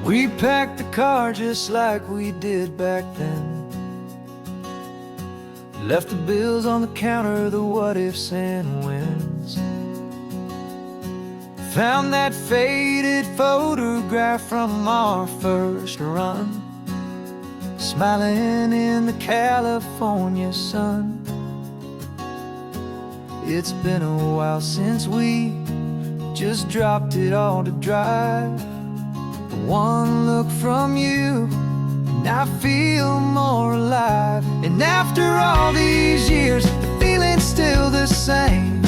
We packed the car just like we did back then. Left the bills on the counter, the what ifs and whens. Found that faded photograph from our first run, smiling in the California sun. It's been a while since we just dropped it all to drive. One look from you and I feel more alive. And after all these years, the feeling's still the same.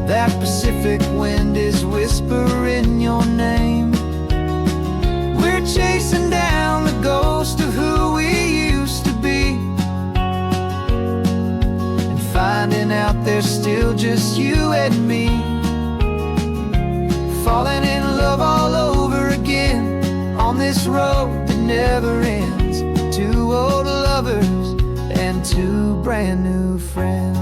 That Pacific wind is whispering your name. We're chasing down the ghost of who we used to be, and finding out there's still just you and me. Falling in love all over again on this road that never ends. Two old lovers and two brand new friends.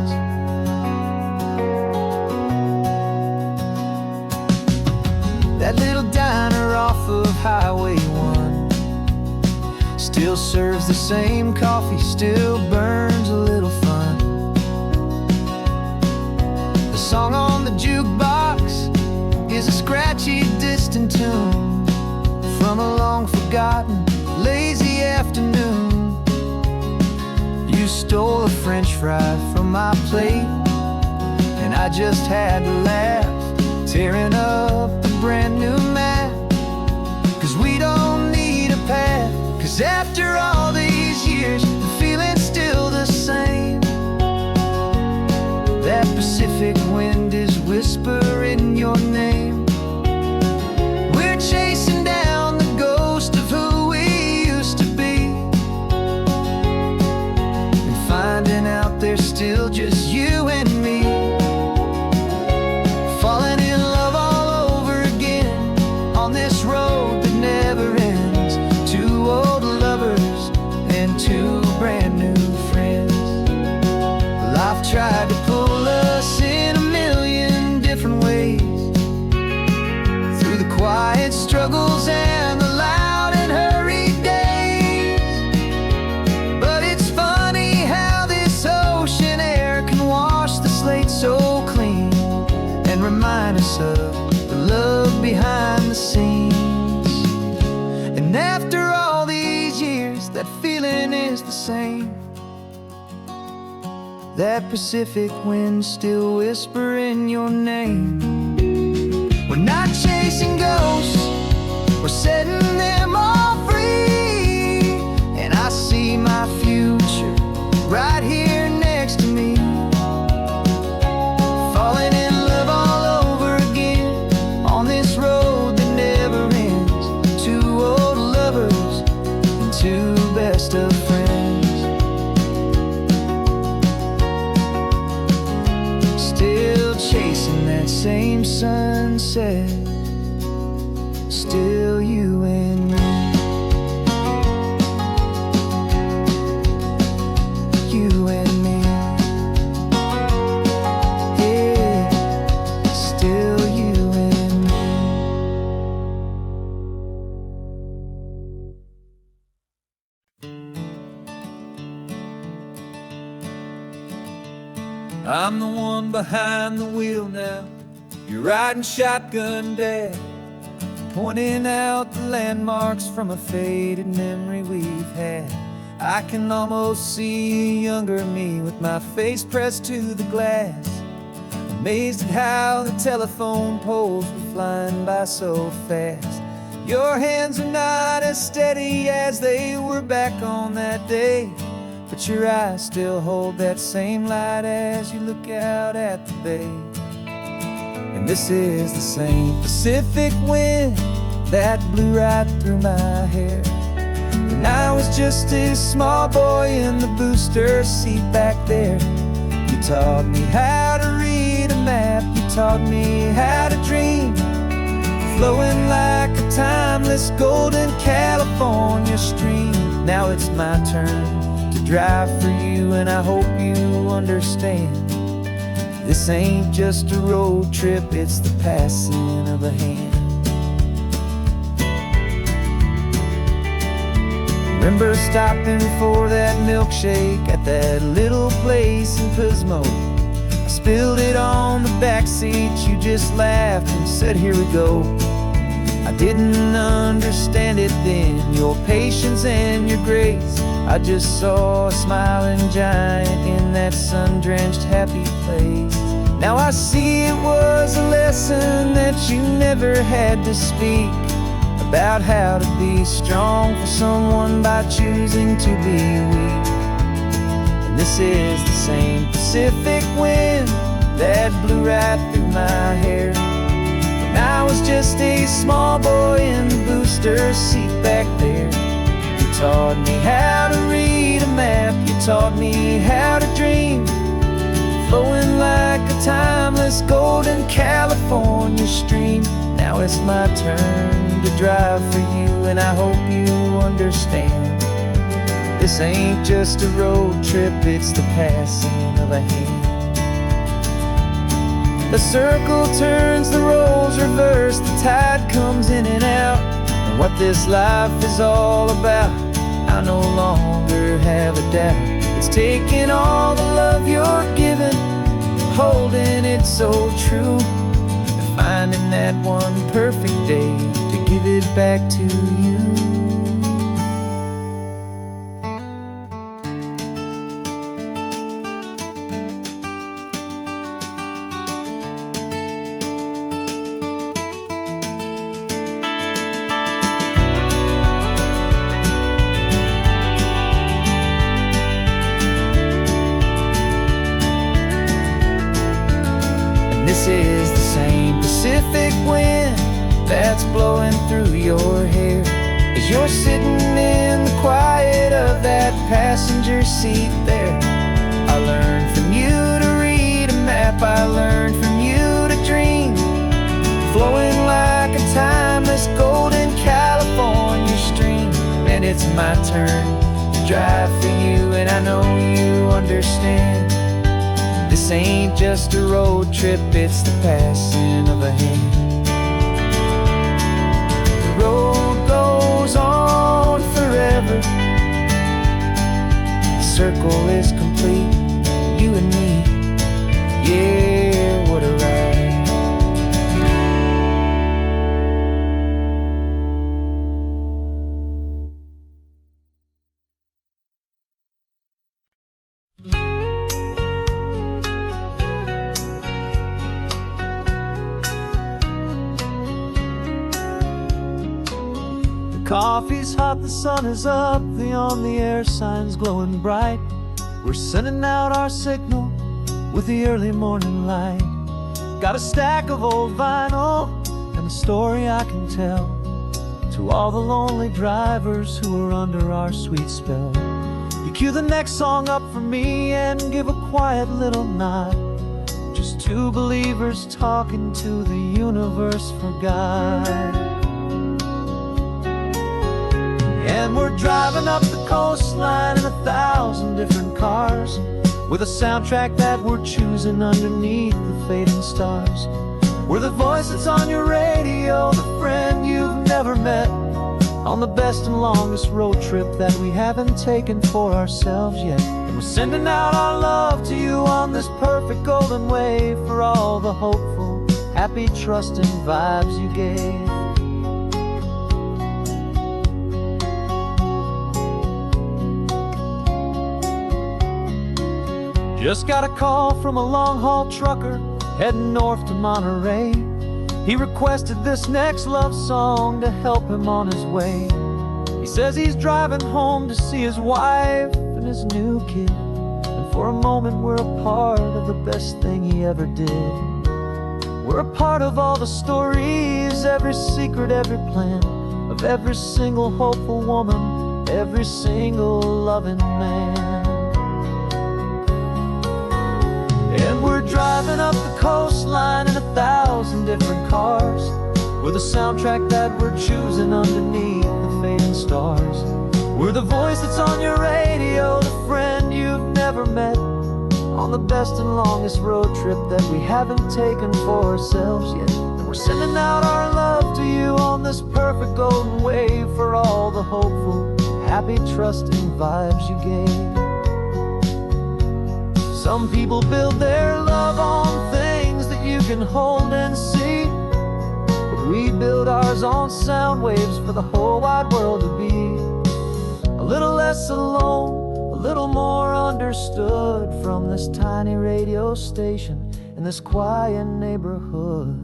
That little diner off of Highway 1 still serves the same coffee, still burns a little fun. The song on the jukebox is a scratchy, distant tune from a long-forgotten, lazy afternoon. You stole a French fry from my plate, and I just had to laugh, tearing up a brand new map. Cause we don't need a path, cause after all these years, the feeling's still the same. That Pacific wind is whispering your name. We're chasing down the ghost of who we used to be, and finding out there's still just you and me. Falling in love all over again on this road that never ends. Two old lovers and two brand new friends. Life tried to pull us in a million different ways, through the quiet struggles and the loud and hurried days. But it's funny how this ocean air can wash the slate so clean, and remind us of the love behind the scenes. And after all these years, that feeling is the same. That Pacific wind still whispering your name. We're not chasing ghosts, we're setting them all free. And I see my future right here next to me. Falling in love all over again on this road that never ends. Two old lovers and two best of friends. Still chasing that same sunset, still you and me. You and me. Yeah, still you and me. I'm the one behind the wheel now. You're riding shotgun, Dad, pointing out the landmarks from a faded memory we've had. I can almost see a younger me with my face pressed to the glass, amazed at how the telephone poles were flying by so fast. Your hands are not as steady as they were back on that day, but your eyes still hold that same light as you look out at the bay. And this is the same Pacific wind that blew right through my hair when I was just a small boy in the booster seat back there. You taught me how to read a map, you taught me how to dream, flowing like a timeless golden California stream. Now it's my turn to drive for you, and I hope you understand. This ain't just a road trip, it's the passing of a hand. Remember stopping for that milkshake at that little place in Pismo. I spilled it on the back seat, you just laughed and said, here we go. I didn't understand it then, your patience and your grace. I just saw a smiling giant in that sun-drenched happy place. Now I see it was a lesson that you never had to speak, about how to be strong for someone by choosing to be weak. And this is the same Pacific wind that blew right through my hair when I was just a small boy in the booster seat back there. You taught me how to read a map, you taught me how to dream, flowing like a timeless golden California stream. Now it's my turn to drive for you, and I hope you understand. This ain't just a road trip, it's the passing of a hand. The circle turns, the roles reverse, the tide comes in and out. And what this life is all about, I no longer have a doubt. It's taking all the love you're giving, holding it so true, and finding that one perfect day to give it back to you. This is the same Pacific wind that's blowing through your hair as you're sitting in the quiet of that passenger seat there. I learned from you to read a map, I learned from you to dream, flowing like a timeless golden California stream. And it's my turn to drive for you, and I know you understand. This ain't just a road trip, it's the passing of a hand. The road goes on forever, the circle is complete, you and me, yeah, what a ride. Coffee's hot, the sun is up, the on-the-air sign's glowing bright. We're sending out our signal with the early morning light. Got a stack of old vinyl and a story I can tell to all the lonely drivers who are under our sweet spell. You cue the next song up for me and give a quiet little nod. Just two believers talking to the universe for God. And we're driving up the coastline in 1,000 different cars, with a soundtrack that we're choosing underneath the fading stars. We're the voice that's on your radio, the friend you've never met, on the best and longest road trip that we haven't taken for ourselves yet. And we're sending out our love to you on this perfect golden wave, for all the hopeful, happy, trusting vibes you gave. Just got a call from a long-haul trucker heading north to Monterey. He requested this next love song to help him on his way. He says he's driving home to see his wife and his new kid, and for a moment we're a part of the best thing he ever did. We're a part of all the stories, every secret, every plan, of every single hopeful woman, every single loving man. And we're driving up the coastline in 1,000 different cars, with a soundtrack that we're choosing underneath the fading stars. We're the voice that's on your radio, the friend you've never met, on the best and longest road trip that we haven't taken for ourselves yet. And we're sending out our love to you on this perfect golden wave, for all the hopeful, happy, trusting vibes you gave. Some people build their love on things that you can hold and see, but we build ours on sound waves for the whole wide world to be a little less alone, a little more understood from this tiny radio station in this quiet neighborhood.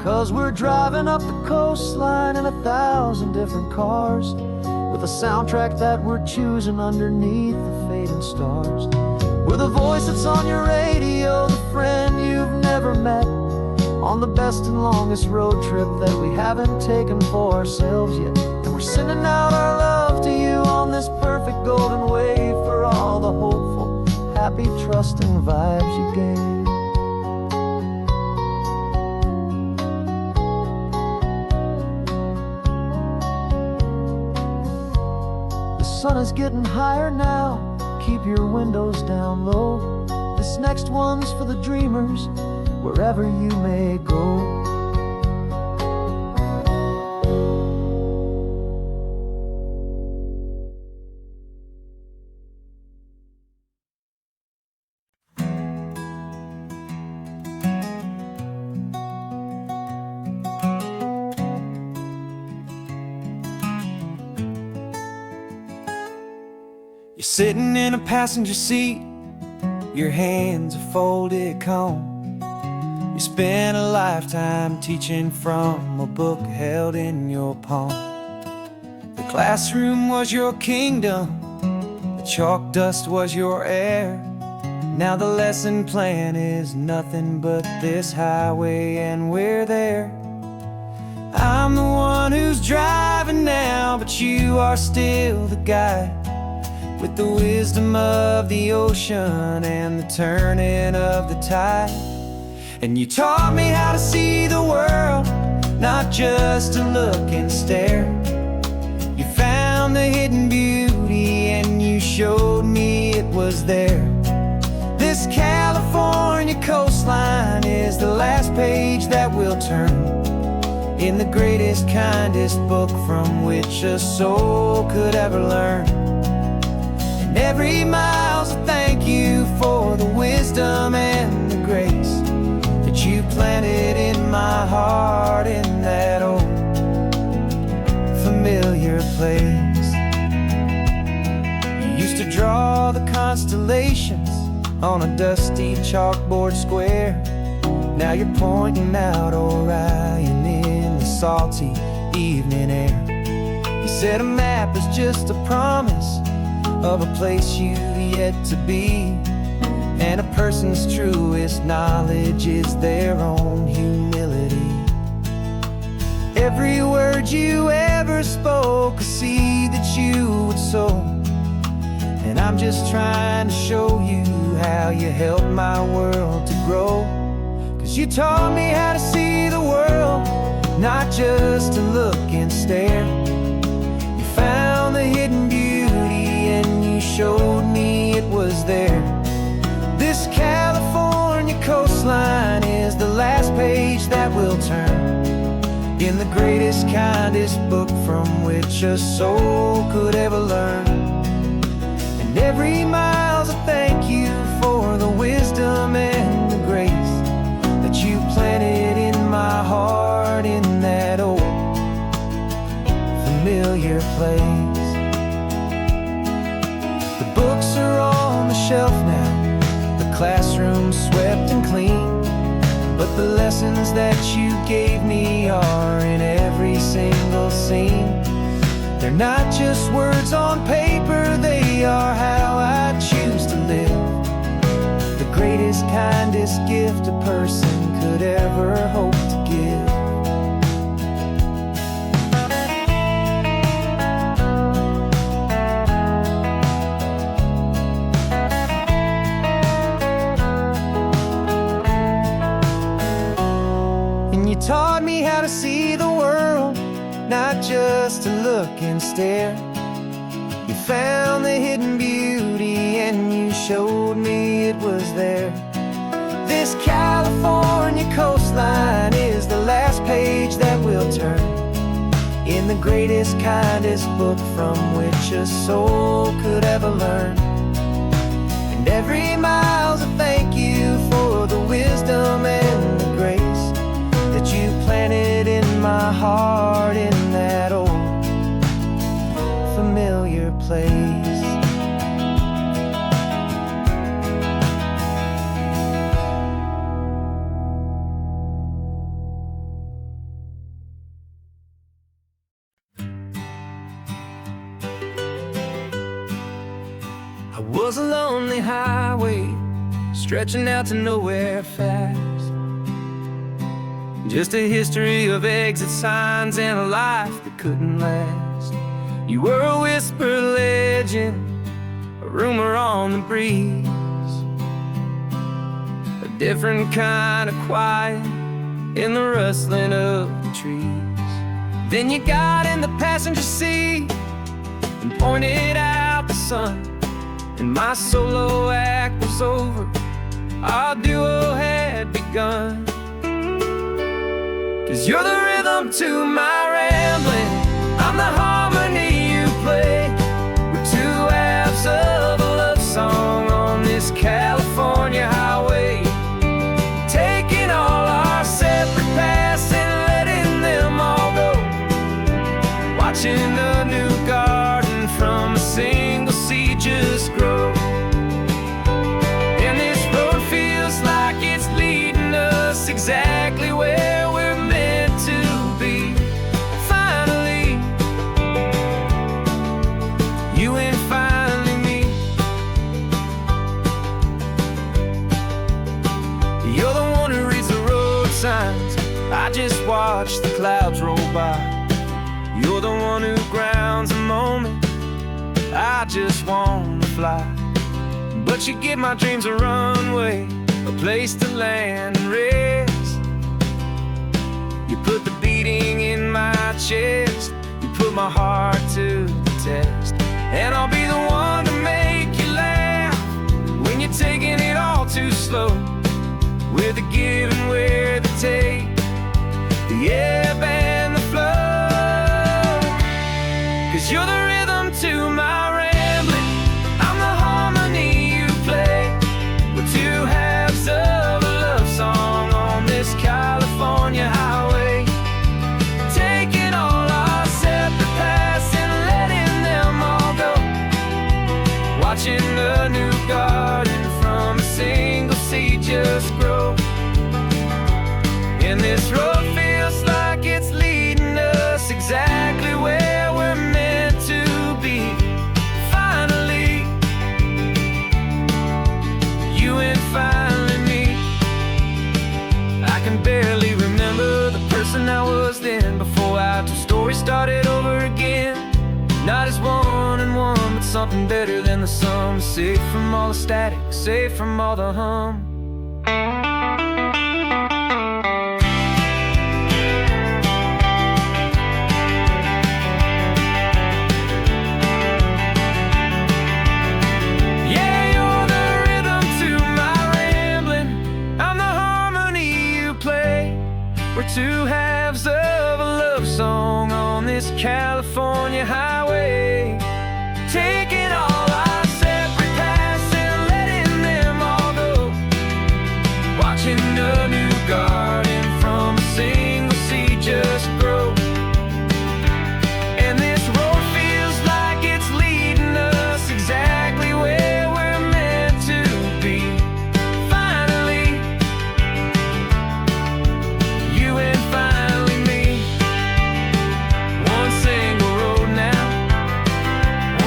'Cause we're driving up the coastline in 1,000 different cars, with a soundtrack that we're choosing underneath the fading stars. We're the voice that's on your radio, the friend you've never met, on the best and longest road trip that we haven't taken for ourselves yet. And we're sending out our love to you on this perfect golden wave for all the hopeful, happy, trusting vibes you gave. The sun is getting higher now, keep your windows down low. This next one's for the dreamers, wherever you may go. You're sitting in a passenger seat, your hands are folded calm. You spent a lifetime teaching from a book held in your palm. The classroom was your kingdom, the chalk dust was your air. Now the lesson plan is nothing but this highway, and we're there. I'm the one who's driving now, but you are still the guide, with the wisdom of the ocean and the turning of the tide. And you taught me how to see the world, not just to look and stare. You found the hidden beauty and you showed me it was there. This California coastline is the last page that we'll turn in the greatest, kindest book from which a soul could ever learn. Every mile's a thank you for the wisdom and the grace that you planted in my heart in that old familiar place. You used to draw the constellations on a dusty chalkboard square. Now you're pointing out Orion in the salty evening air. You said a map is just a promise of a place you've yet to be, and a person's truest knowledge is their own humility. Every word you ever spoke, a seed that you would sow, and I'm just trying to show you how you helped my world to grow. 'Cause you taught me how to see the world, not just to look and stare. You found the hidden beauty and you showed me it was there. This California coastline is the last page that we'll turn in the greatest, kindest book from which a soul could ever learn. And every mile's a thank you for the wisdom and the grace that you planted in my heart in that old familiar place. The books are on the shelf now, the classroom swept and clean, but the lessons that you gave me are in every single scene. They're not just words on paper, they are how I choose to live. The greatest, kindest gift a person could ever hope to give. Taught me how to see the world, not just to look and stare. You found the hidden beauty and you showed me it was there. This California coastline is the last page that we'll turn in the greatest, kindest book from which a soul could ever learn. And every mile's a thank you for the wisdom and the grace that you planted in my heart in that old familiar place. I was a lonely highway stretching out to nowhere fast, just a history of exit signs and a life that couldn't last. You were a whisper legend, a rumor on the breeze, a different kind of quiet in the rustling of the trees. Then you got in the passenger seat and pointed out the sun, and my solo act was over, our duo had begun. 'Cause you're the rhythm to my rambling, I'm the harmony you play. We're two halves of a love song on this California highway, taking all our separate paths and letting them all go, watching a new garden from a single seed just grow. And this road feels like it's leading us exactly where we're meant to be. Finally, you and finally me. You're the one who reads the road signs, I just watch the clouds roll by. You're the one who grounds a moment, I just wanna fly. But you give my dreams a runway, a place to land and rest. You put the beating in my chest, you put my heart to the test. And I'll be the one to make you laugh when you're taking it all too slow, with the give and with the take, the ebb and the flow. 'Cause you're the rhythm to my rambling, I'm the harmony you play. We're two halves of a love song on this California highway, taking all our separate paths and letting them all go, watching a new garden from a single seed just grow. And this road feels like it's leading us exactly where we're meant to be. Finally, you and finally me. I can barely remember the person I was then, before our two stories started over again. Not as one and one, but something better than the sum. Safe from all the static, safe from all the hum. We're two halves of a love song on this California highway, taking all our separate paths and letting them all go, watching a new garden from a single seed just grow. And this road feels like it's leading us exactly where we're meant to be. Finally, you and finally me. One single road now,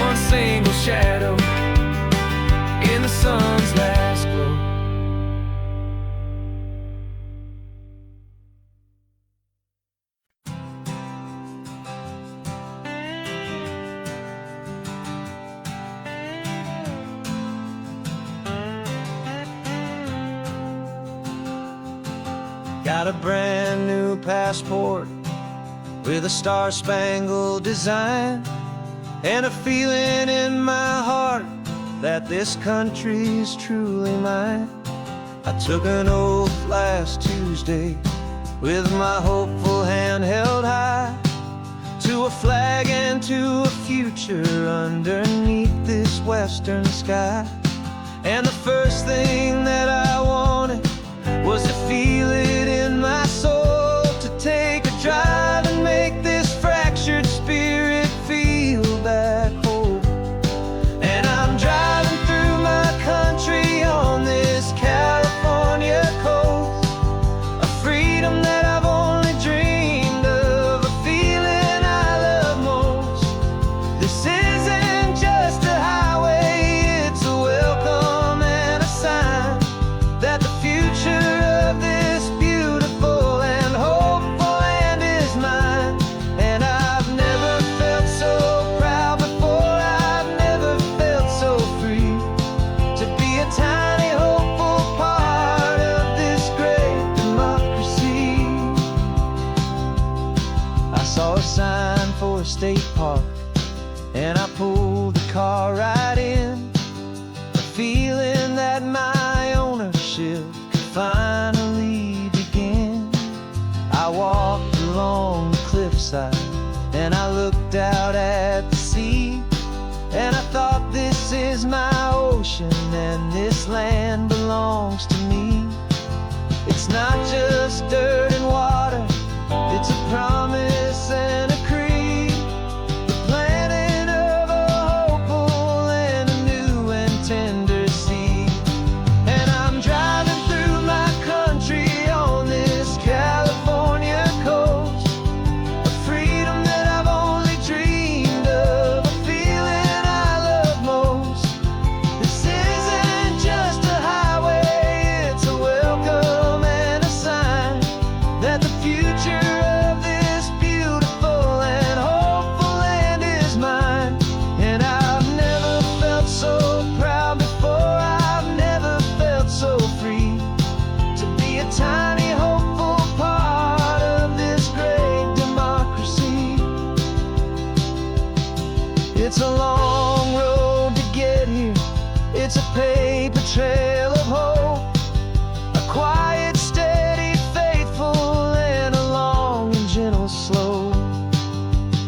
one single shadow in the sun's last glow. Got a brand new passport with a star-spangled design, and a feeling in my heart that this country's truly mine. I took an oath last Tuesday with my hopeful hand held high to to a flag and to a future underneath this western sky. And the first thing that I wanted was to feel it in my soul, to take a drive and make this fractured spirit feel back home. And I'm driving through my country on this California coast, a freedom that I've only dreamed of, a feeling I love most. This isn't just a highway, it's a welcome and a sign that the future of this beautiful and hopeful land is mine. And I've never felt so proud before, I've never felt so free, to be a tiny hopeful part of this great democracy. I saw a sign for a state park, and I pulled the car right in, a feeling that my ownership could finally begin. I walked along the cliffside and I looked out at the sea, and I thought, this is my ocean and this land belongs to me. It's not just dirt and water, it's a promise and a creed, the planting of a hopeful and a new and tender seed. And I'm driving through my country on this California coast, a freedom that I've only dreamed of, a feeling I love most. This isn't just a highway, it's a welcome and a sign that the future of this beautiful and hopeful land is mine. And I've never felt so proud before, I've never felt so free, to be a tiny hopeful part of this great democracy. It's a long road to get here, it's a paper trail of hope, a quiet, steady, faithful, and a long and gentle slope.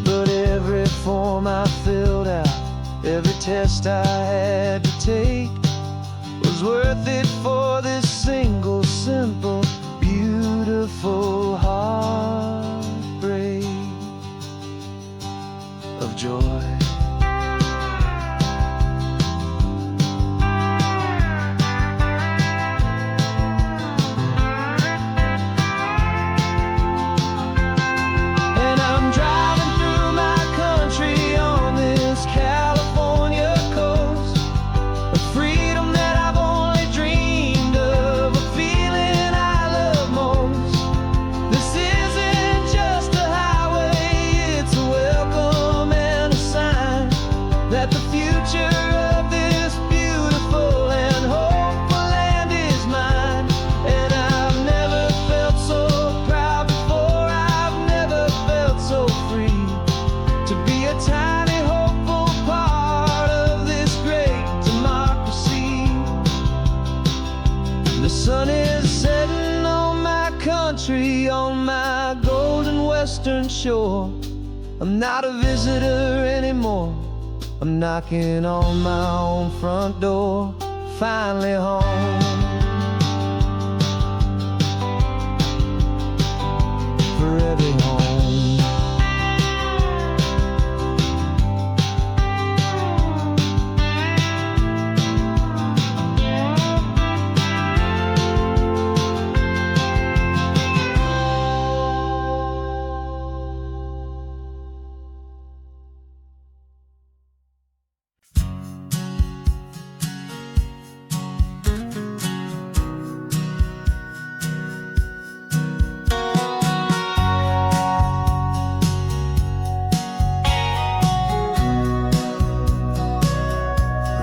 But every form I filled out, every test I had to take, was worth it for this single, simple, beautiful heartbreak of joy. And I'm driving through my country on this California coast, a freedom that I've only dreamed of, a feeling I love most. This isn't just a highway, it's a welcome and a sign that the future of this beautiful and hopeful land is mine. And I've never felt so proud before, I've never felt so free, to be a tiny hopeful part of this great democracy. The sun is setting on my country, on my golden western shore. I'm not a visitor anymore, I'm knocking on my own front door, finally home. Forever home.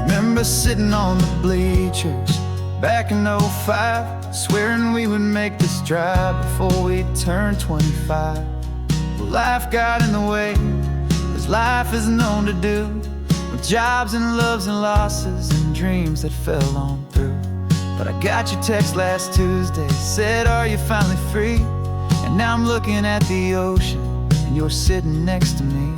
Remember sitting on the bleachers back in '05, swearing we would make this drive before we turned 25. Well, life got in the way, as life is known to do, with jobs and loves and losses and dreams that fell on through. But I got your text last Tuesday, said, are you finally free? And now I'm looking at the ocean and you're sitting next to me.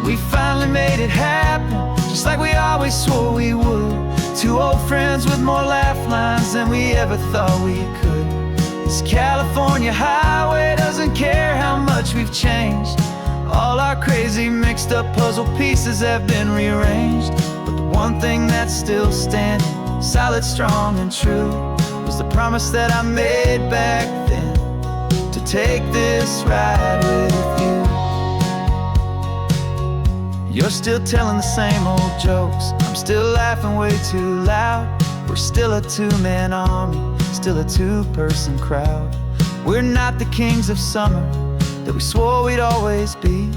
We finally made it happen, just like we always swore we would. Two old friends with more laugh lines than we ever thought we could. This California highway doesn't care how much we've changed. All our crazy mixed up puzzle pieces have been rearranged. But the one thing that's still standing, solid, strong, and true, was the promise that I made back then, to take this ride with you. You're still telling the same old jokes, I'm still laughing way too loud. We're still a two-man army, still a two-person crowd. We're not the kings of summer that we swore we'd always be.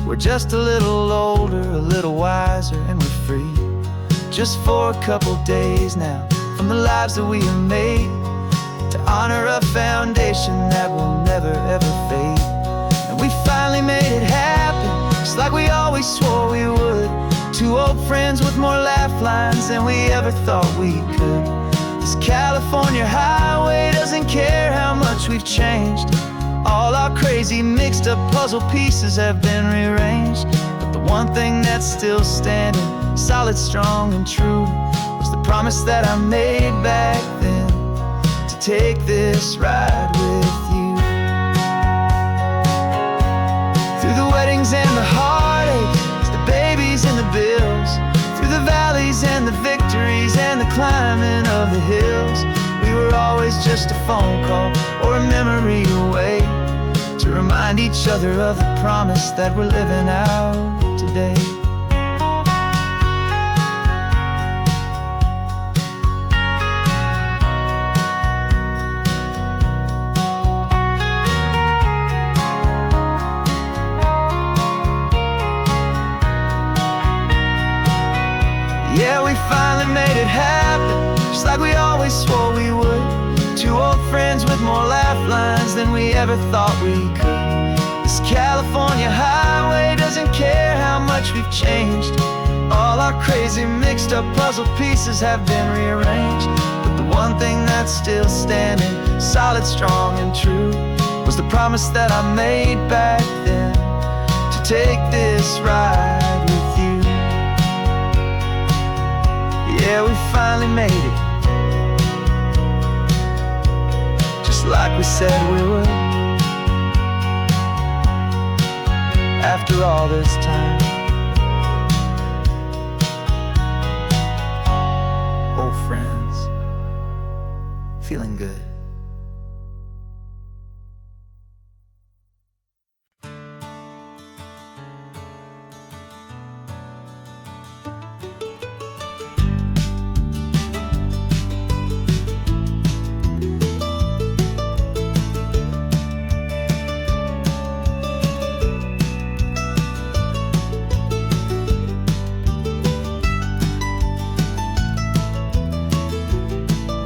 We're just a little older, a little wiser, and we're free. Just for a couple days now, from the lives that we have made, to honor a foundation that will never ever fade. And we finally made it happen, just like we always swore we would. Two old friends with more laugh lines than we ever thought we could. This California highway doesn't care how much we've changed. All our crazy mixed up puzzle pieces have been rearranged. But the one thing that's still standing, solid, strong, and true, was the promise that I made back then, to take this ride with you. Through the weddings and the heartaches, the babies and the bills, through the valleys and the victories and the climbing of the hills, we were always just a phone call or a memory away, to remind each other of the promise that we're living out today. Yeah, we finally made it happen, just like we always swore we would. Two old friends with more laugh lines than we ever thought we could. This California highway doesn't care how much we've changed. All our crazy mixed up puzzle pieces have been rearranged. But the one thing that's still standing, solid, strong, and true, was the promise that I made back then, to take this ride with you. Yeah, we finally made it, just like we said we would. After all this time, old friends, feeling good.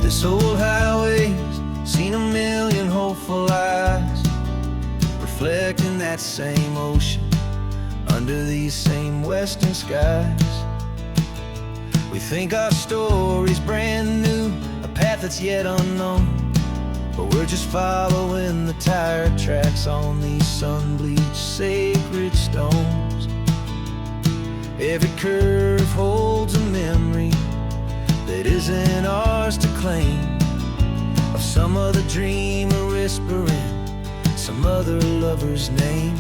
This old highway's seen a million hopeful eyes, reflecting that same ocean under these same western skies. We think our story's brand new, a path that's yet unknown, but we're just following the tire tracks on these sun-bleached sacred stones. Every curve holds a memory that isn't ours to claim, of some other dreamer whispering some other lover's name.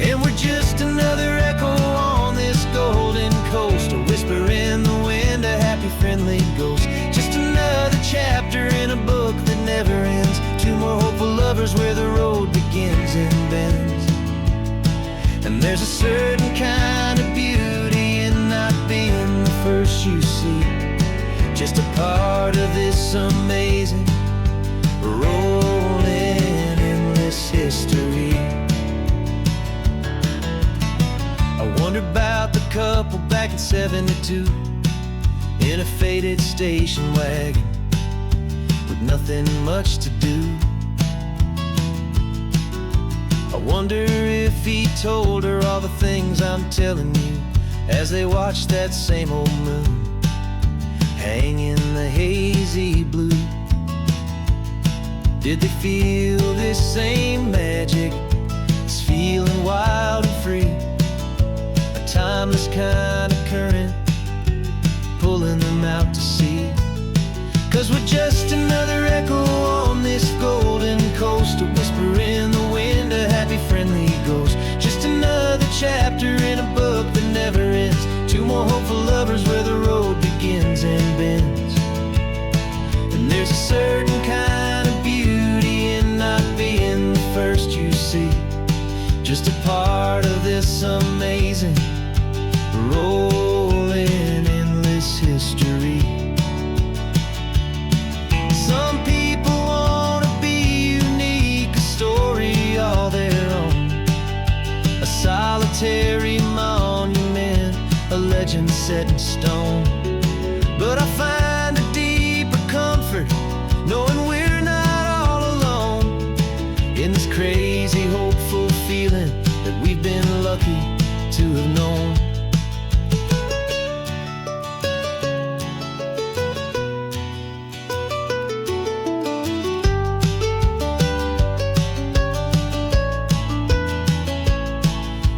And we're just another echo on this golden coast, a whisper in the wind, a happy friendly ghost. Just another chapter in a book that never ends, two more hopeful lovers where the road begins and bends. And there's a certain kind of beauty in not being the first you see, just a part of this amazing, rolling, endless history. I wonder about the couple back in '72, in a faded station wagon with nothing much to do. I wonder if he told her all the things I'm telling you, as they watched that same old moon hang in the hazy blue. Did they feel this same magic, this feeling wild and free, a timeless kind of current pulling them out to sea. 'Cause we're just another echo on this golden coast, a whisper in the wind, a happy friendly ghost. Just another chapter in a book that never ends, two more hopeful lovers where the road begins and bends. And there's a certain kind of beauty in not being the first you see, just a part of this amazing rolling endless history. Some people want to be unique, a story all their own, a solitary monument, a legend set in stone. But I find a deeper comfort knowing we're not all alone in this crazy, hopeful feeling that we've been lucky to have known.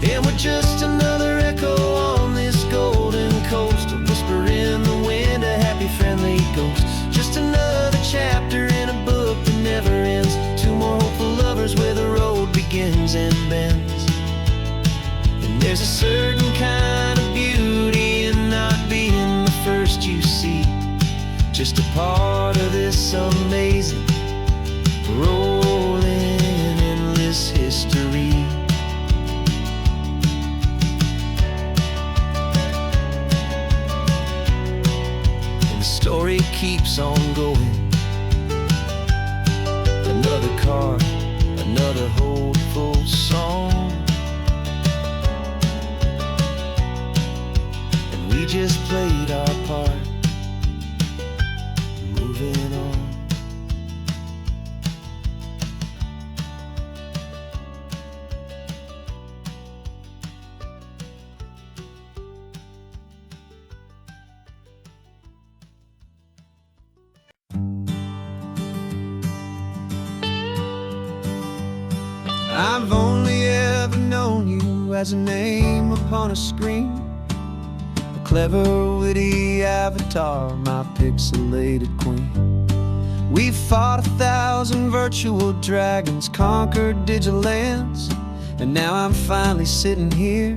And we're just another echo on this golden coast, a whisper in the wind, a happy friendly ghost. Just another chapter in a book that never ends, two more hopeful lovers where the road begins and bends. And there's a certain kind of beauty in not being the first you see, just a part of this amazing rolling endless history. Story keeps on going, another card, another hopeful song, and we just played our part, moving on. I've only ever known you as a name upon a screen, a clever, witty avatar, my pixelated queen. We've fought 1,000 virtual dragons, conquered digital lands, and now I'm finally sitting here,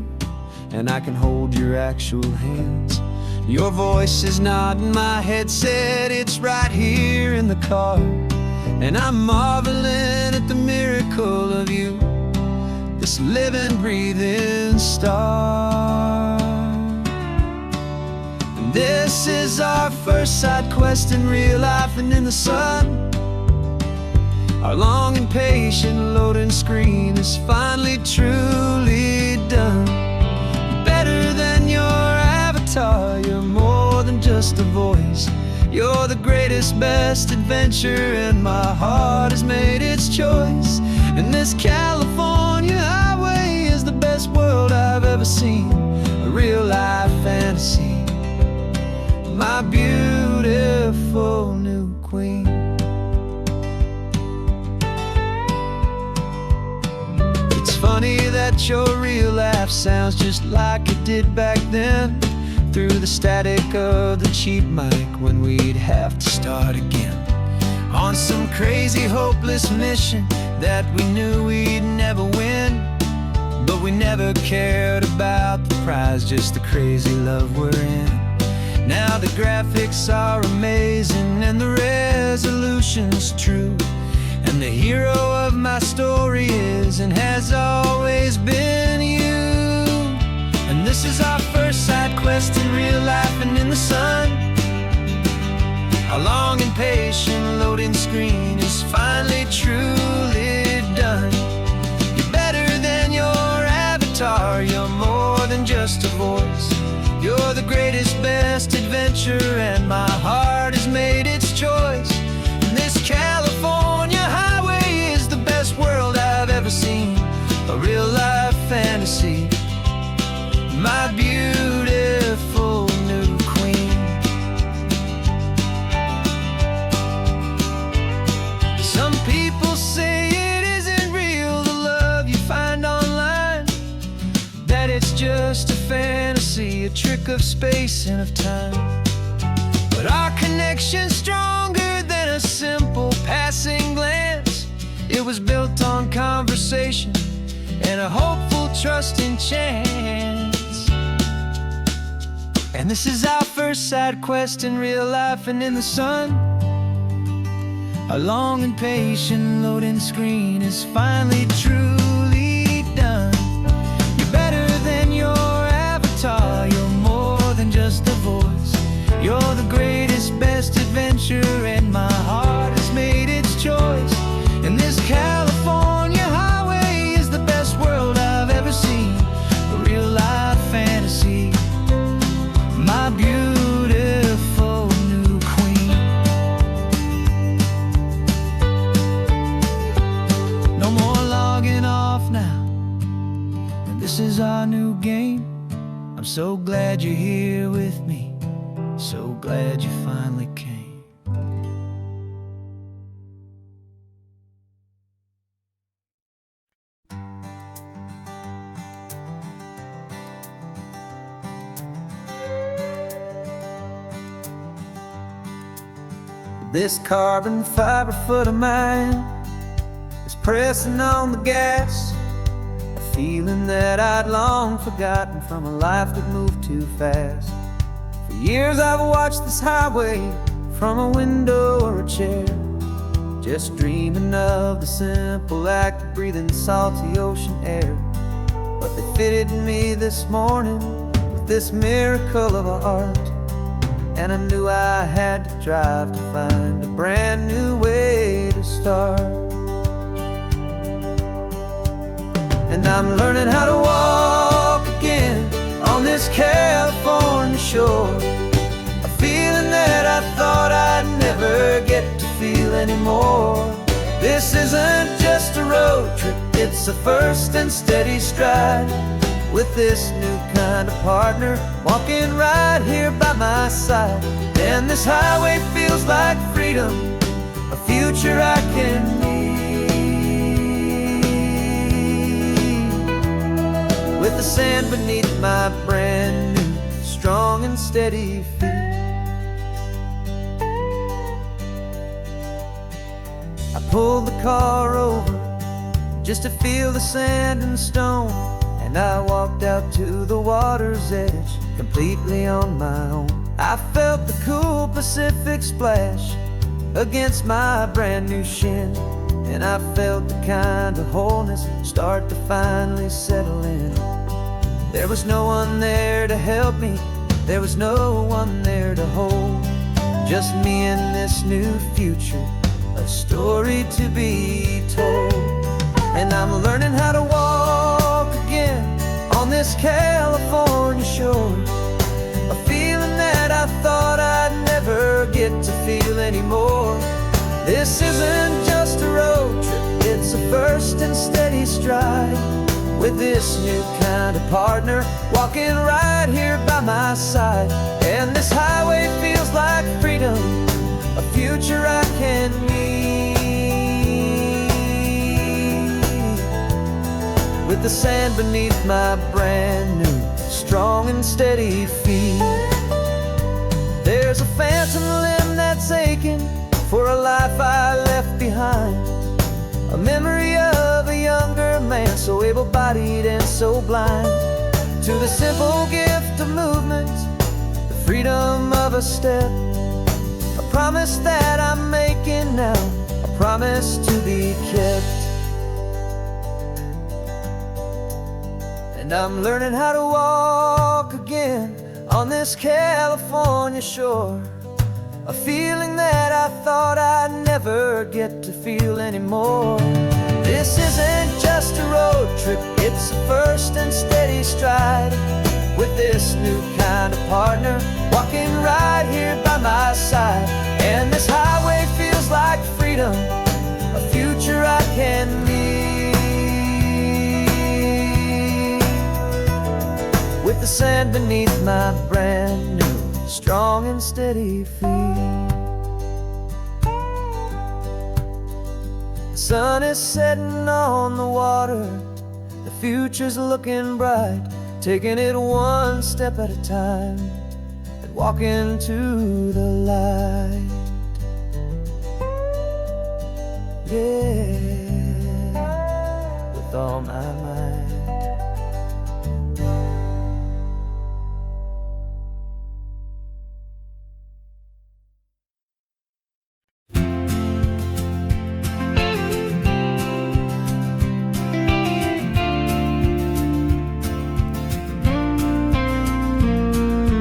and I can hold your actual hands. Your voice is not in my headset, it's right here in the car, and I'm marveling at the miracle of you, this living, breathing star. And this is our first side quest in real life and in the sun. Our long and patient loading screen is finally truly done. You're better than your avatar, you're more than just a voice. You're the greatest, best adventure, and my heart has made its choice. And this California highway is the best world I've ever seen, a real-life fantasy, my beautiful new queen. It's funny that your real life sounds just like it did back then, through the static of the cheap mic when we'd have to start again, on some crazy hopeless mission that we knew we'd never win. But we never cared about the prize, just the crazy love we're in. Now the graphics are amazing and the resolution's true, and the hero of my story is and has always been you. And this is our first side quest in real life and in the sun. Our long and patient loading screen is finally truly done. You're better than your avatar, you're more than just a voice. You're the greatest, best adventure, and my heart has made its choice. And this California highway is the best world I've ever seen, a real-life fantasy, my beautiful new queen. Some people say it isn't real, the love you find online. a trick of space and of time. But our connection's stronger than a simple passing glance. It was built on conversation and a hopeful, trusting chance. And this is our first side quest in real life and in the sun. Our long and patient loading screen is finally truly done. You're better than your avatar. You're more than just a voice. You're the greatest, best adventure, and my heart has made its choice. And this California highway is the best world I've ever seen. A real life fantasy, my beautiful new queen. No more logging off now, and this is our new game. I'm so glad you're here with me, so glad you finally came. This carbon fiber foot of mine is pressing on the gas, a feeling that I'd long forgotten from a life that moved too fast. For years I've watched this highway from a window or a chair, just dreaming of the simple act of breathing salty ocean air. But they fitted me this morning with this miracle of art, and I knew I had to drive to find a brand new way to start. And I'm learning how to walk again on this California shore, a feeling that I thought I'd never get to feel anymore. This isn't just a road trip, it's a first and steady stride, with this new kind of partner walking right here by my side. And this highway feels like freedom, a future I can need, with the sand beneath my brand new strong and steady feet. I pulled the car over just to feel the sand and stone, and I walked out to the water's edge, completely on my own. I felt the cool Pacific splash against my brand new shin, and I felt the kind of wholeness start to finally settle in. There was no one there to help me, there was no one there to hold, just me and this new future, a story to be told. And I'm learning how to walk again on this California shore, a feeling that I thought I'd never get to feel anymore. This isn't just a road trip, it's a first and steady stride, with this new kind of partner walking right here by my side. And this highway feels like freedom, a future I can need, with the sand beneath my brand new strong and steady feet. There's a phantom limb that's aching for a life I left behind, a memory of a younger man, so able-bodied and so blind, to the simple gift of movement, the freedom of a step, a promise that I'm making now, a promise to be kept. And I'm learning how to walk again on this California shore, a feeling that I thought I'd never get to feel anymore. This isn't just a road trip, it's a first and steady stride, with this new kind of partner walking right here by my side. And this highway feels like freedom, a future I can need, with the sand beneath my brand new strong and steady feet. The sun is setting on the water, the future's looking bright. taking it one step at a time and walking to the light. Yeah, with all my might.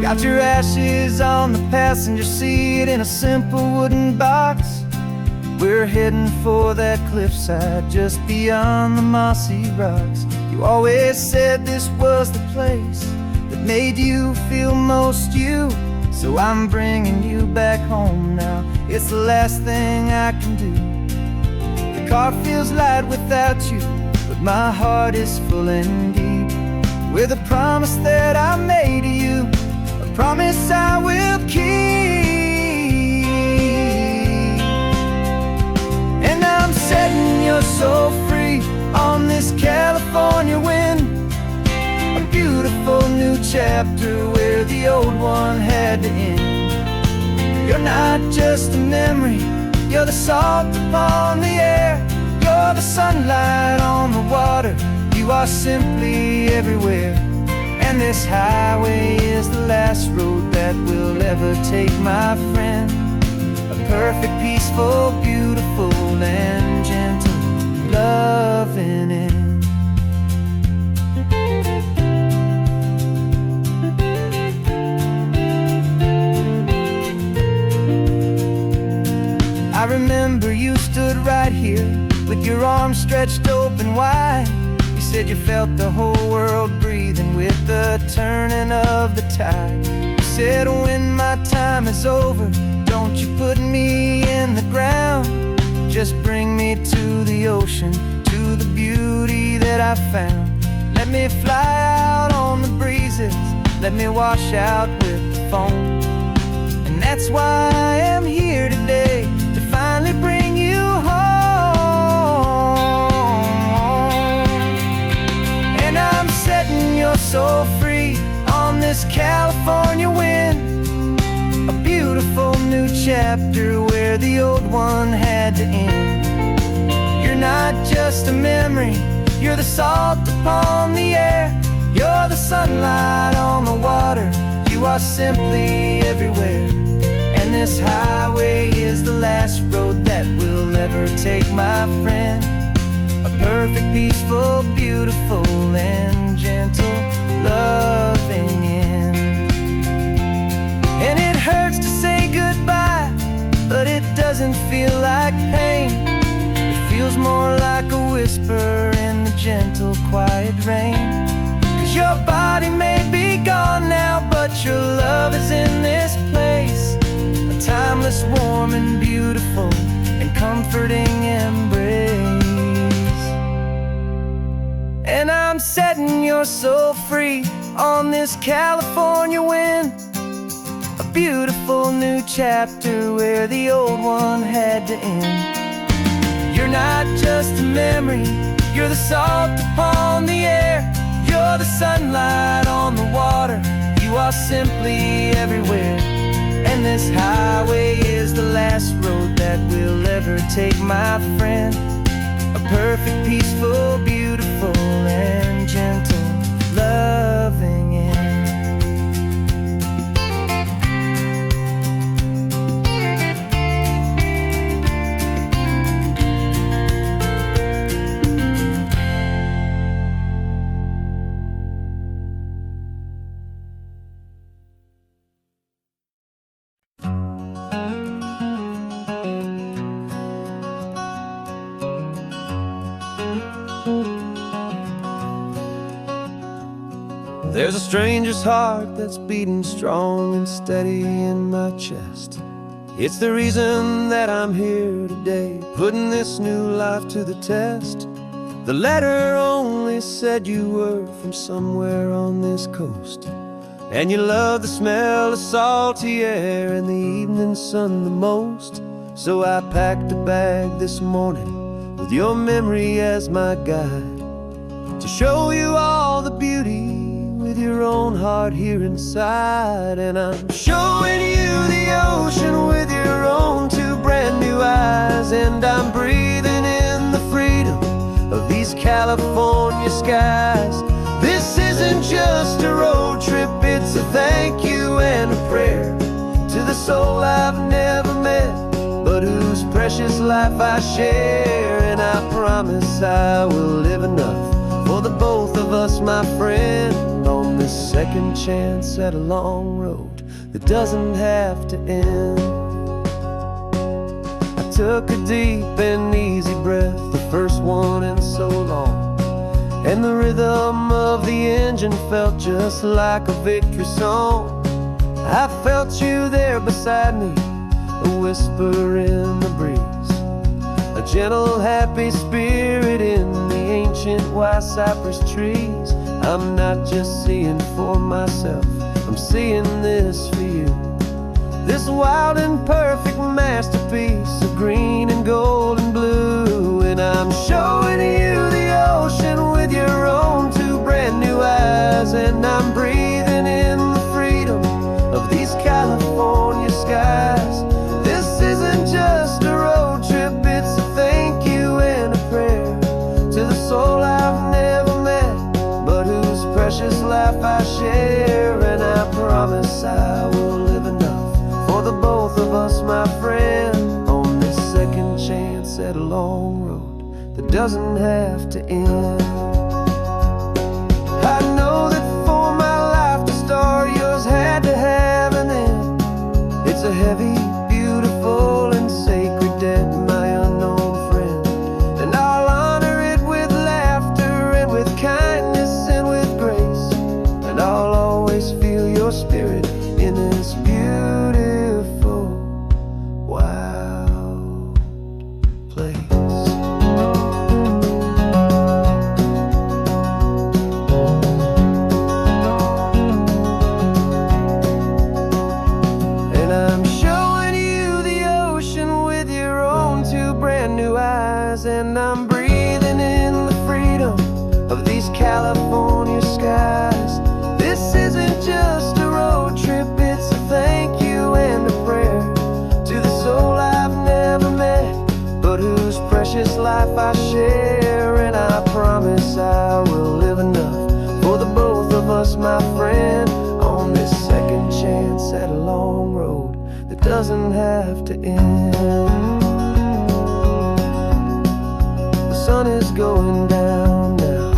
Got your ashes on the passenger seat in a simple wooden box. We're heading for that cliffside just beyond the mossy rocks. You always said this was the place that made you feel most you. So I'm bringing you back home now. It's the last thing I can do. The car feels light without you, but my heart is full and deep with a promise that I made to you, a promise I will keep. And I'm setting your soul free on this California wind, a beautiful new chapter where the old one had to end. You're not just a memory, you're the salt upon the air, you're the sunlight on the water, you are simply everywhere. And this highway is the last road that we'll ever take, my friend. A perfect, peaceful, beautiful, and gentle loving end. I remember you stood right here with your arms stretched open wide. You said you felt the whole world breathing with the turning of the tide. You said when my time is over, don't you put me in the ground, just bring me to the ocean, to the beauty that I found. Let me fly out on the breezes, let me wash out with the foam. And that's why I am here today, to finally bring you home. And I'm setting your soul free on this California wind, a beautiful new chapter where the old one had to end. You're not just a memory, you're the salt upon the air, you're the sunlight on the water, you are simply everywhere. And this highway is the last road that we'll ever take, my friend. A perfect, peaceful, beautiful, and gentle loving end. And it hurts to say goodbye, but it doesn't feel like pain. It feels more like a whisper in the gentle, quiet rain. 'Cause your body may be gone now, but your love is in this place, a timeless, warm, and beautiful, and comforting embrace. And I'm setting your soul free on this California wind, a beautiful new chapter where the old one had to end. You're not just a memory, you're the salt upon the air, you're the sunlight on the water, you are simply everywhere. And this highway is the last road that we'll ever take, my friend. A perfect, peaceful, beautiful, and gentle loving end. There's a stranger's heart that's beating strong and steady in my chest. It's the reason that I'm here today, putting this new life to the test. The letter only said you were from somewhere on this coast, and you love the smell of salty air and the evening sun the most. So I packed a bag this morning with your memory as my guide, to show you all the beauty with your own heart here inside. And I'm showing you the ocean with your own two brand new eyes. And I'm breathing in the freedom of these California skies. This isn't just a road trip, it's a thank you and a prayer to the soul I've never met, but whose precious life I share. And I promise I will live enough for the both of us, my friend, on this second chance at a long road that doesn't have to end. I took a deep and easy breath, the first one in so long, and the rhythm of the engine felt just like a victory song. I felt you there beside me, a whisper in the breeze, a gentle happy spirit in the ancient white cypress trees. I'm not just seeing for myself, I'm seeing this for you, this wild and perfect masterpiece of green and gold and blue. And I'm showing you the ocean with your own two brand new eyes. And I'm breathing in the freedom of these California skies. This isn't just a road trip, it's a thank you and a prayer to the soul I've never met, but whose precious life I share. And I promise I will live enough for the both of us, my friend, on this second chance at a long road that doesn't have to end. I know that for my life to start, yours had to have an end. It's a heavy, beautiful, and sacred debt, my unknown friend, and I'll honor it with laughter and with kindness and with grace. And I'll always feel your spirit in this beautiful, wild place. And I'm showing you the ocean with your own two brand new eyes. And I'm breathing in the freedom of these California skies. This isn't just a road trip, it's a thank you and a prayer to the soul I've never met, but whose precious life I share. And I promise I will live enough for the both of us, my friend, on this second chance at a long road that doesn't have to end. The sun is going down now.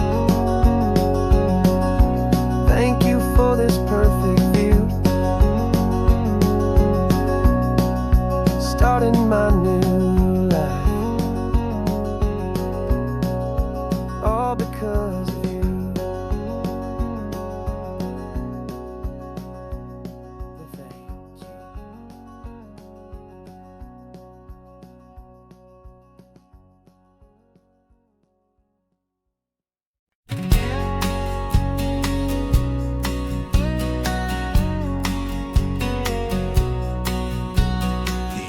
Thank you for this perfect view, starting my new life, all because of you. Thank you.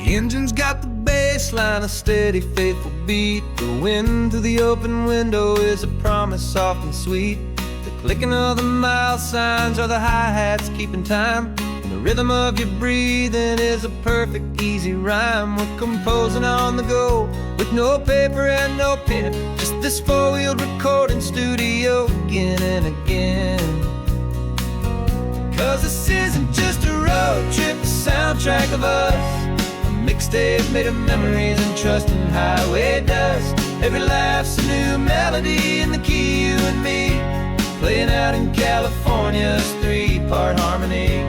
The engine's got the bass line, a steady, faithful beat. The wind through the open window is a promise soft and sweet. The clicking of the mile signs are the hi-hats keeping time, and the rhythm of your breathing is a perfect, easy rhyme. We're composing on the go with no paper and no pen, just this four-wheeled recording studio again and again. Cause this isn't just a road trip, the soundtrack of us, mixtape made of memories and trust in highway dust. Every laugh's a new melody in the key, you and me, playing out in California's three-part harmony.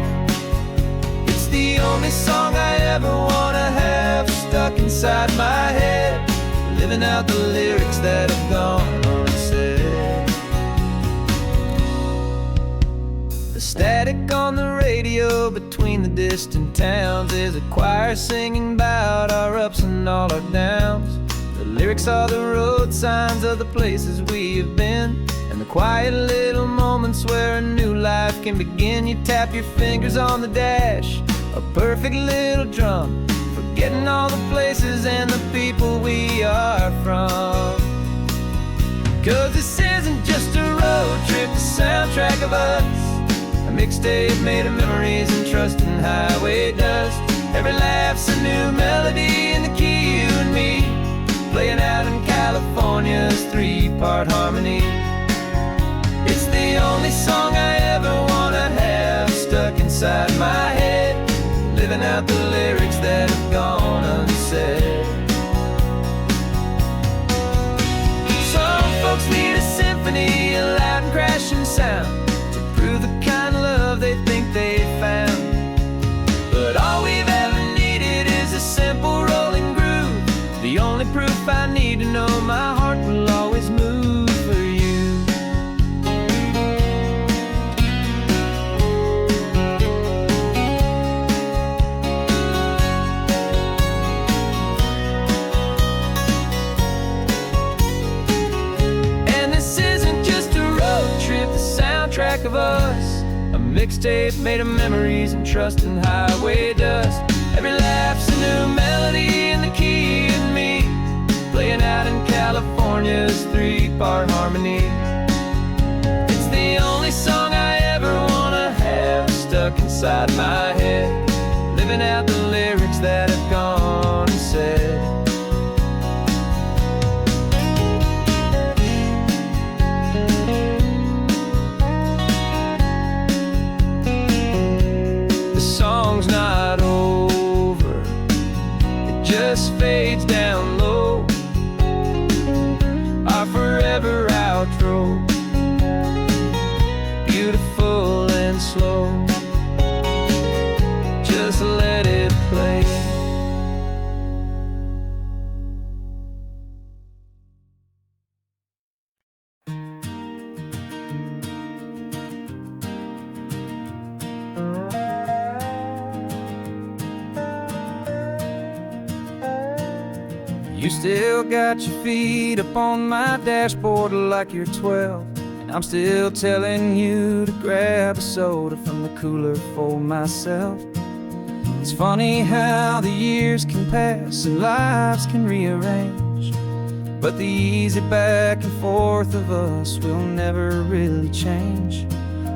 It's the only song I ever wanna have stuck inside my head, living out the lyrics that have gone unsaid. The static on the radio between the distant towns is a choir singing about our ups and all our downs. The lyrics are the road signs of the places we have been, and the quiet little moments where a new life can begin. You tap your fingers on the dash, a perfect little drum, forgetting all the places and the people we are from. Cause this isn't just a road trip, the soundtrack of us, A mixtape made of memories and trust in highway dust. Every laugh's a new melody in the key, you and me, playing out in California's three-part harmony. It's the only song I ever wanna have stuck inside my head, living out the lyrics that have gone unsaid. Some folks need a symphony, a loud and crashing sound, to prove the kind of love they think they found. But all we've ever needed is a simple rolling groove, the only proof I need to know my heart will always move for you. And this isn't just a road trip, the soundtrack of us, a mixtape made of memories and trust in highway dust. Every laugh's a new melody in the key and me, playing out in California's three-part harmony. It's the only song I ever wanna have stuck inside my head, living out the lyrics that have gone unsaid. The song's not over, it just fades down low, our forever outro, beautiful and slow. Just let it play. You still got your feet up on my dashboard like you're 12, and I'm still telling you to grab a soda from the cooler for myself. It's funny how the years can pass and lives can rearrange, but the easy back and forth of us will never really change.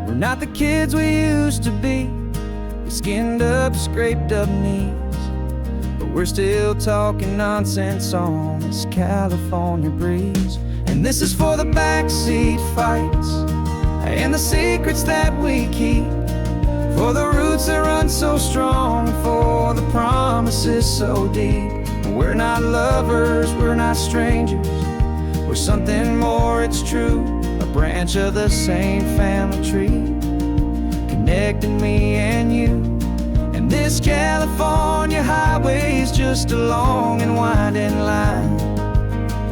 We're not the kids we used to be, with skinned up, scraped up knees, but we're still talking nonsense on this California breeze. And this is for the backseat fights and the secrets that we keep, for the roots that run so strong, for the promises so deep. We're not lovers, we're not strangers, we're something more, it's true, a branch of the same family tree, connecting me and you. And this California highway is just a long and winding line,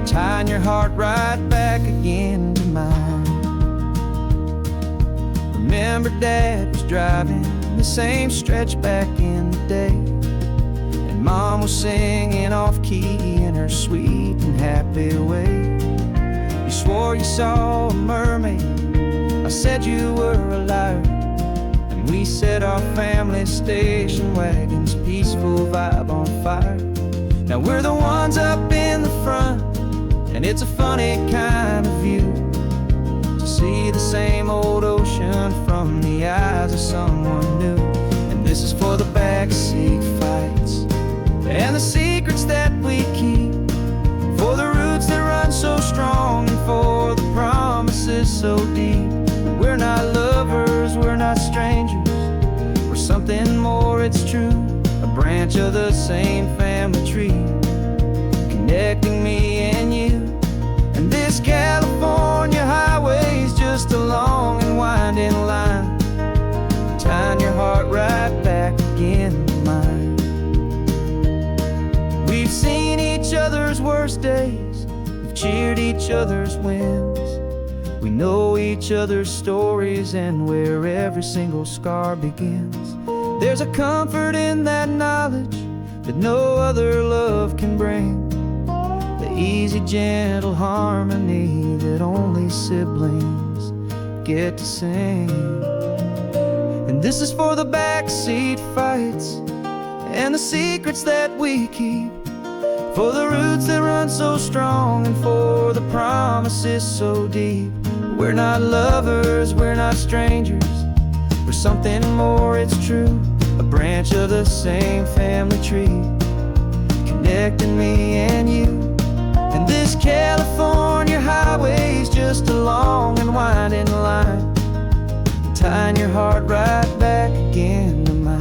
tying your heart right back again to mine. Remember Dad was driving the same stretch back in the day, and Mom was singing off-key in her sweet and happy way. You swore you saw a mermaid, I said you were a liar, and we set our family station wagon's peaceful vibe on fire. Now we're the ones up in the front, and it's a funny kind of view to see the same old ocean from the eyes of someone new. And this is for the backseat fights and the secrets that we keep, for the roots that run so strong and for the promises so deep. We're not lovers, we're not strangers, we're something more, it's true, a branch of the same family tree, connecting me and you. And this California highway is just a long and winding line, tying your heart right back again to mine. We've seen each other's worst days, we've cheered each other's wins, we know each other's stories and where every single scar begins. There's a comfort in that knowledge that no other love can bring, the easy, gentle harmony that only siblings get to sing. And this is for the backseat fights and the secrets that we keep, for the roots that run so strong and for the promises so deep. We're not lovers, we're not strangers, For something more, it's true, a branch of the same family tree, connecting me and you. And this California highway's just a long and winding line, tying your heart right back again to mine.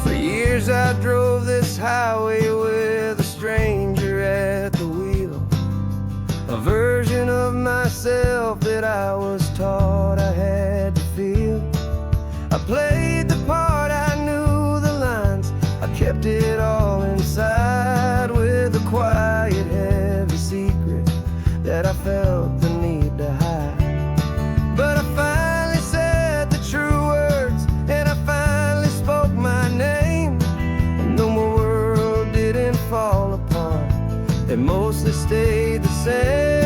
For years I drove this highway with a stranger at the wheel, a version of myself that I was taught I had to feel. I played the part, I knew the lines, I kept it all inside with a quiet, heavy secret that I felt the need to hide. But I finally said the true words, and I finally spoke my name, and though my world didn't fall apart, it mostly stayed the same.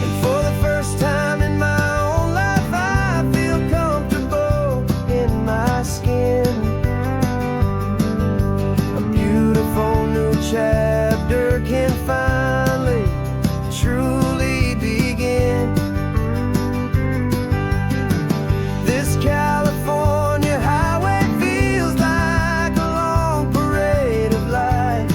And for the first time in my own life, I feel comfortable in my skin. A beautiful new chapter can finally truly begin. This California highway feels like a long parade of light,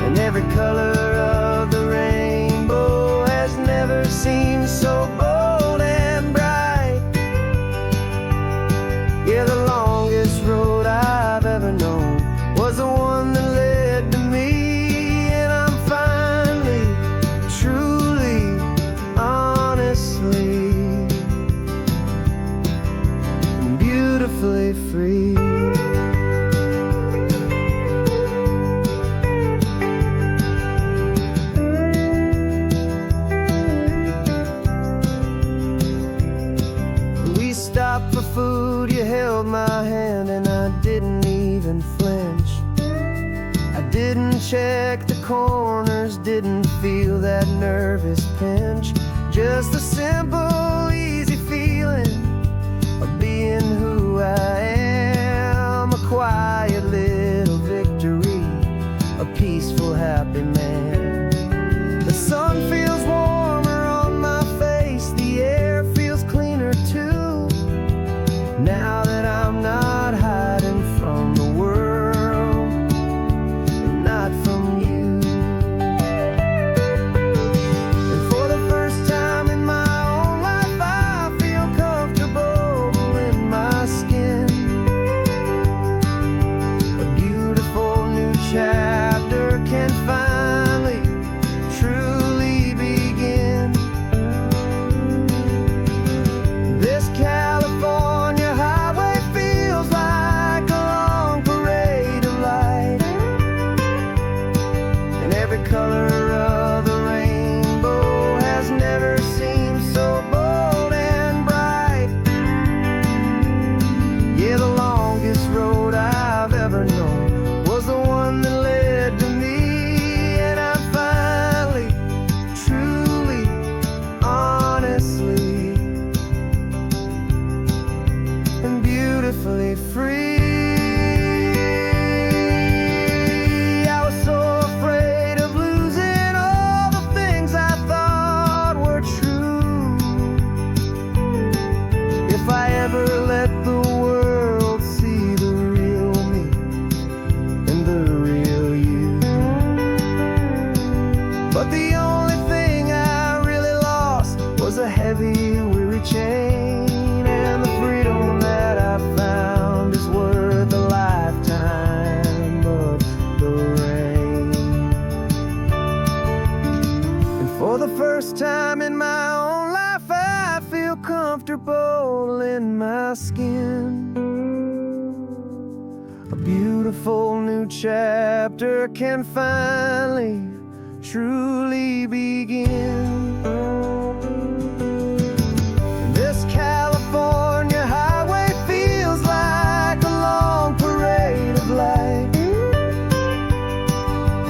and every color of the rainbow has never seemed so bold and bright. Yeah, the longest road I've ever known was the one that led to me, and I'm finally, truly, honestly, beautifully free. We stopped for food, you held my hand, and I didn't even flinch. I didn't check the corners, didn't feel that nervous pinch. Just a simple, easy feeling of being who I am. A quiet little victory, a peaceful, happy man. The sun feels warmer on my face, the air feels cleaner too, now that I'm not hiding from the world and not from you. And for the first time in my own life, I feel comfortable in my skin. A beautiful new chapter can finally truly begin. This California highway feels like a long parade of light, and every color of the rainbow has never seemed so bold and bright. Yeah, the longest road I've ever known was the one that led to me, and I'm finally, truly, honestly, and beautifully free. I was so afraid of losing all the things I thought were true. If I ever let the world see the real me and the real you. But the only thing I really lost was a heavy, weary chain, and the freedom that I found is worth my skin. A beautiful new chapter can finally, truly begin. This California highway feels like a long parade of light,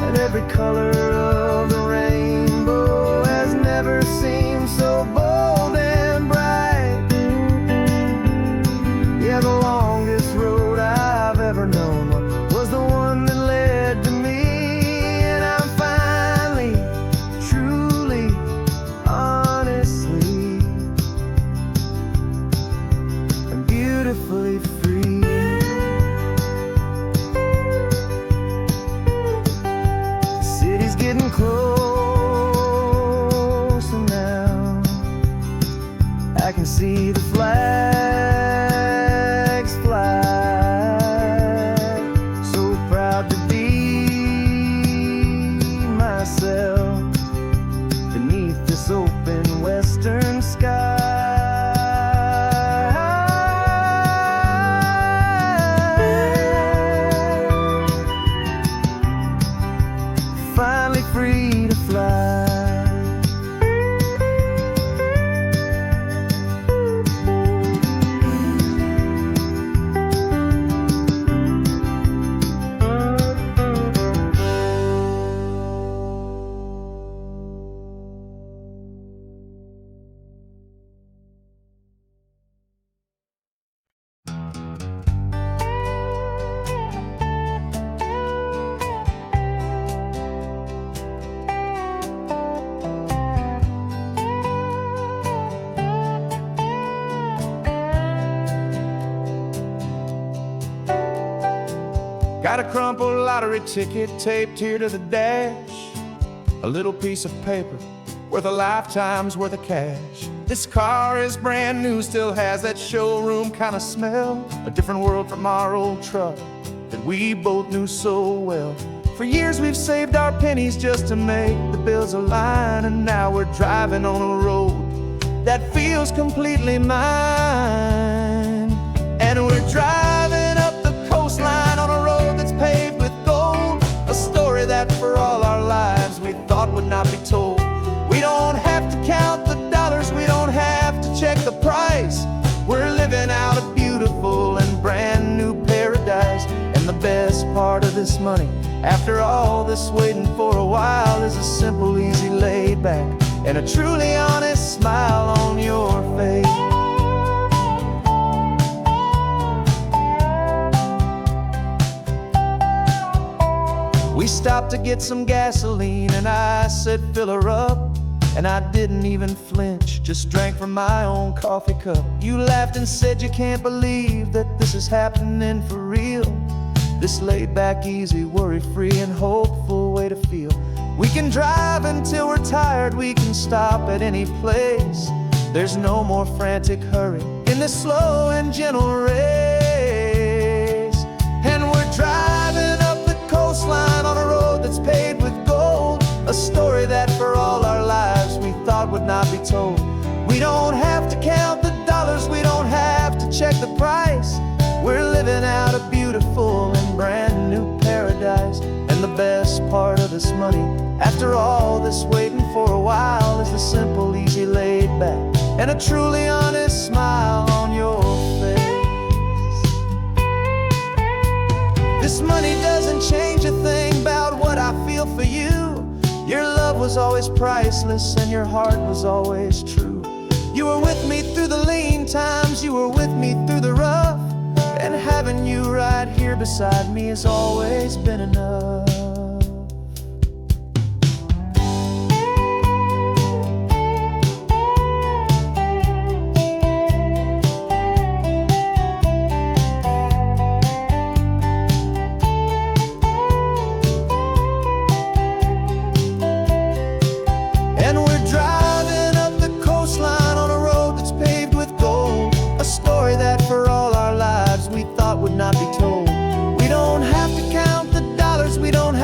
and every color of the rainbow has never seemed so bold and bright. Yeah, the longest road I've ever known was the one that led to me, and I'm finally, truly, honestly, and beautifully free. The city's getting closer now. I can see the flags fly. So proud to be myself beneath this open western sky. Finally free to fly. Got a crumpled lottery ticket taped here to the dash, a little piece of paper worth a lifetime's worth of cash. This car is brand new, still has that showroom kind of smell, a different world from our old truck that we both knew so well. For years we've saved our pennies just to make the bills align, and now we're driving on a road that feels completely mine. And we're driving up the coastline on a road that's paved with gold, a story that for all our lives we thought would not be told. We don't have to count the dollars, we don't have to check the price. We're living out a beautiful and brand new paradise. And the best part of this money, after all this waiting for a while, is a simple, easy, laid back, and a truly honest smile on your face. We stopped to get some gasoline, and I said, fill her up. And I didn't even flinch, just drank from my own coffee cup. You laughed and said you can't believe that this is happening for real. This laid back, easy, worry-free and hopeful way to feel. We can drive until we're tired, we can stop at any place. There's no more frantic hurry in this slow and gentle race. And we're driving up the coastline on a road that's paved with gold, a story that for all our lives we thought would not be told. We don't have to count the dollars, we don't have to check the price. We're living out a beautiful and brand new paradise. And the best part of this money, after all this waiting for a while, is the simple, easy, laid back, and a truly honest smile on your face. This money doesn't change a thing about what I feel for you. Your love was always priceless and your heart was always true. You were with me through the lean times, you were with me through the rough, and having you right here beside me has always been enough. And we're driving up the coastline on a road that's paved with gold, a story that for all our lives we thought would not be told. We don't have to count the dollars, we don't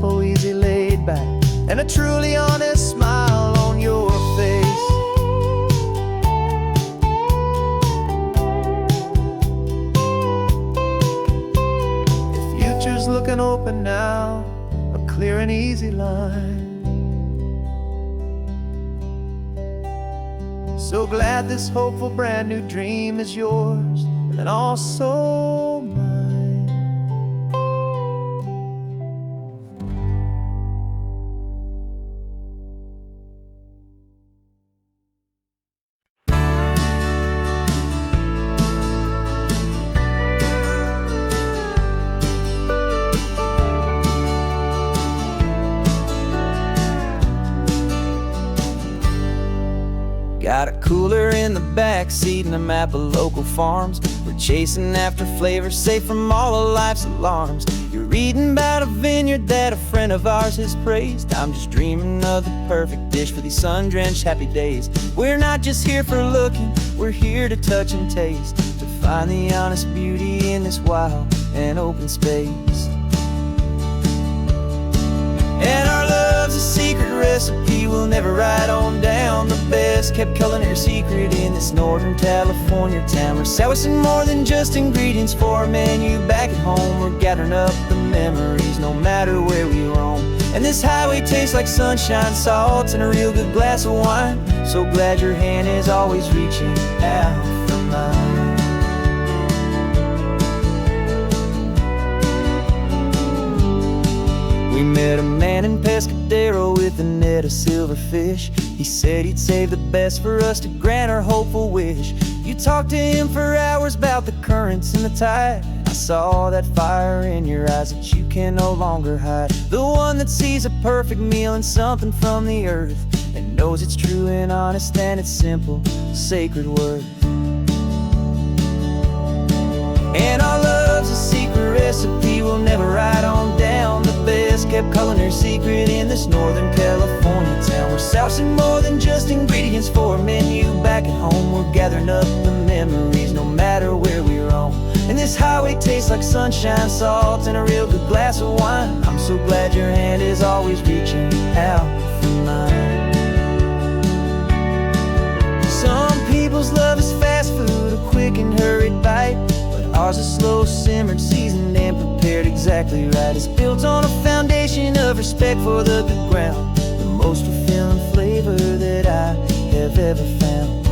simple, easy, laid back, and a truly honest smile on your face. The future's looking open now, a clear and easy line. So glad this hopeful brand new dream is yours and also mine. Got a cooler in the back seat and a map of local farms. We're chasing after flavors safe from all of life's alarms. You're reading about a vineyard that a friend of ours has praised. I'm just dreaming of the perfect dish for these sun-drenched happy days. We're not just here for looking, we're here to touch and taste, to find the honest beauty in this wild and open space. And our love's a secret recipe we'll never write on down. The best kept culinary secret in this Northern California town. We're selling more than just ingredients for a menu back at home. We're gathering up the memories no matter where we roam. And this highway tastes like sunshine, salt, and a real good glass of wine. So glad your hand is always reaching out for mine. We met a man in Pescadero with a net of silverfish. He said he'd save the best for us to grant our hopeful wish. You talked to him for hours about the currents and the tide. I saw that fire in your eyes that you can no longer hide. The one that sees a perfect meal in something from the earth, and knows it's true and honest and it's simple, sacred worth. And our love's a secret recipe we'll never write on down. The best kept culinary secret in this Northern California town. We're sourcing more than just ingredients for a menu back at home. We're gathering up the memories no matter where we roam. And this highway tastes like sunshine, salt, and a real good glass of wine. I'm so glad your hand is always reaching out for mine. Some people's love is fast food, a quick and hurried bite. Ours is slow simmered, seasoned and prepared exactly right. It's built on a foundation of respect for the good ground, the most fulfilling flavor that I have ever found.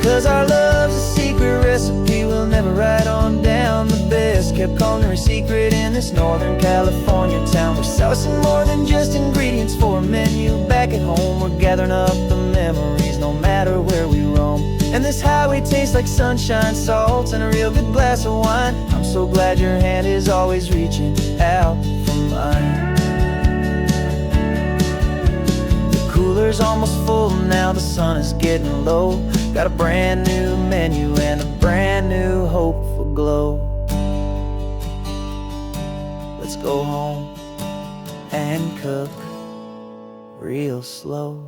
'Cause our love's a secret recipe we'll never write on down. The best kept culinary secret in this Northern California town. We're sourcing more than just ingredients for a menu back at home. We're gathering up the memories no matter where we roam. And this highway tastes like sunshine, salt, and a real good glass of wine. I'm so glad your hand is always reaching out for mine. Cooler's almost full now, the sun is getting low. Got a brand new menu and a brand new hopeful glow. Let's go home and cook real slow.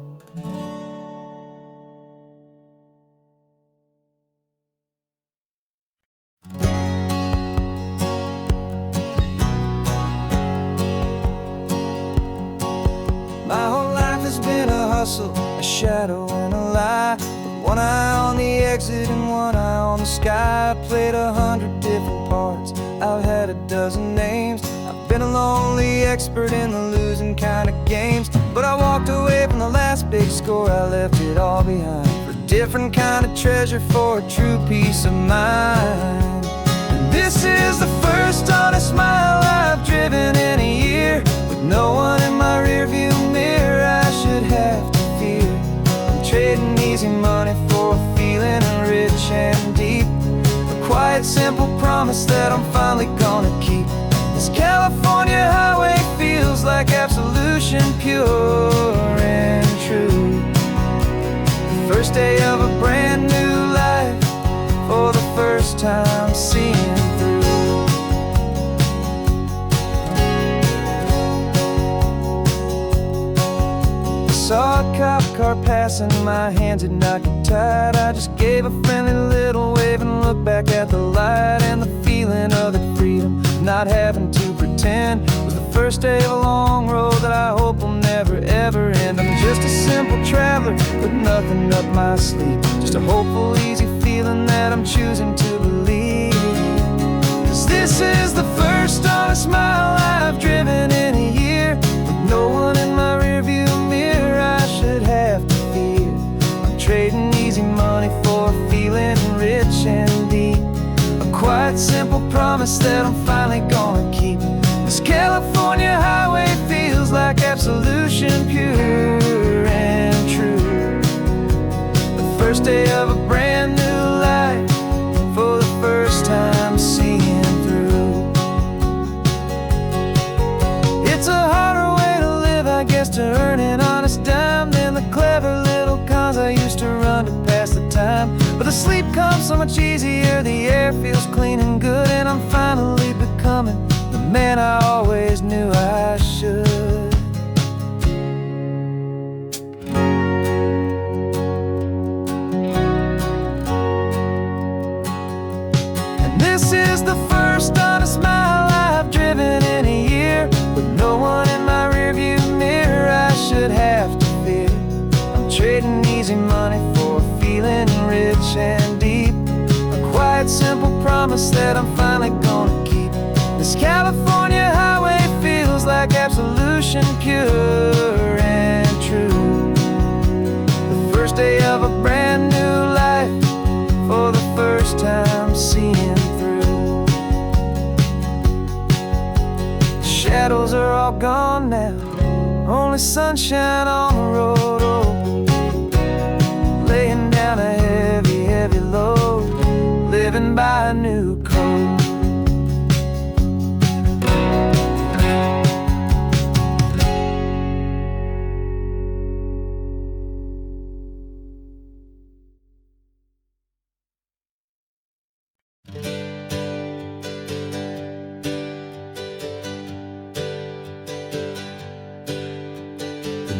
My whole life has been a hustle, a shadow and a lie. With one eye on the exit and one eye on the sky. I played 100 different parts, I've had a dozen names. I've been a lonely expert in the losing kind of games. But I walked away from the last big score, I left it all behind for a different kind of treasure, for a true peace of mind. And this is the first honest mile I've driven in a year, with no one in my rearview mirror I should have to fear. I'm trading easy money for a feeling rich and deep, a quiet simple promise that I'm finally gonna keep. This California highway feels like absolution, pure and true. The first day of a brand new life, for the first time seeing through. saw a cop car passing, my hands had not got tied. I just gave a friendly little wave and looked back at the light. And the feeling of the freedom, not having to pretend, was the first day of a long road that I hope will never ever end. I'm just a simple traveler with nothing up my sleeve, just a hopeful, easy feeling that I'm choosing to believe. 'Cause this is the first honest mile I've driven in a year, with no one in my rearview mirror I should have to fear. I'm trading easy money for a feeling rich and deep, a quiet, simple promise that I'm finally gonna keep. This California highway feels like absolution, pure and true. The first day of a brand new life, for the first time seeing through. It's a harder way to live, I guess, to earn an honest dime than the clever little cons I used to run to pass the time. But the sleep comes so much easier, the air feels clean and good, and I'm finally becoming the man I always knew I should. And this is the first honest mile I've driven in a year, with no one in my rearview mirror I should have to fear. I'm trading easy money for a feeling rich and deep, a quiet, simple promise that I'm finally gonna keep. This California highway feels like absolution, pure and true. The first day of a brand new life, for the first time seeing through. The shadows are all gone now, only sunshine on the road. Oh, laying down a heavy, heavy load, living by a new code.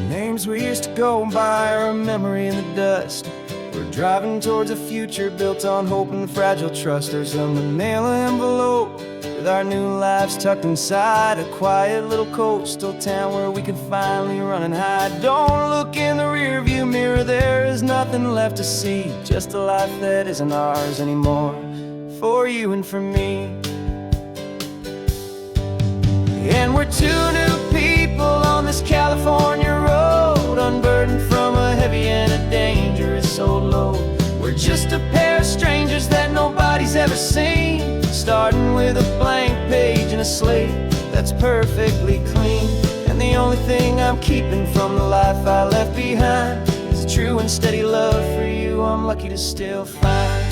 Names we used to go by are a memory in the dust. We're driving towards a future built on hope and fragile trust. There's a manila envelope with our new lives tucked inside, a quiet little coastal town where we can finally run and hide. Don't look in the rearview mirror, there is nothing left to see, just a life that isn't ours anymore, for you and for me. And we're two new people on this California road, unburdened from a heavy and a dangerous old load. We're just a pair of strangers that nobody's ever seen, starting with a blank page and a slate that's perfectly clean. And the only thing I'm keeping from the life I left behind is a true and steady love for you I'm lucky to still find.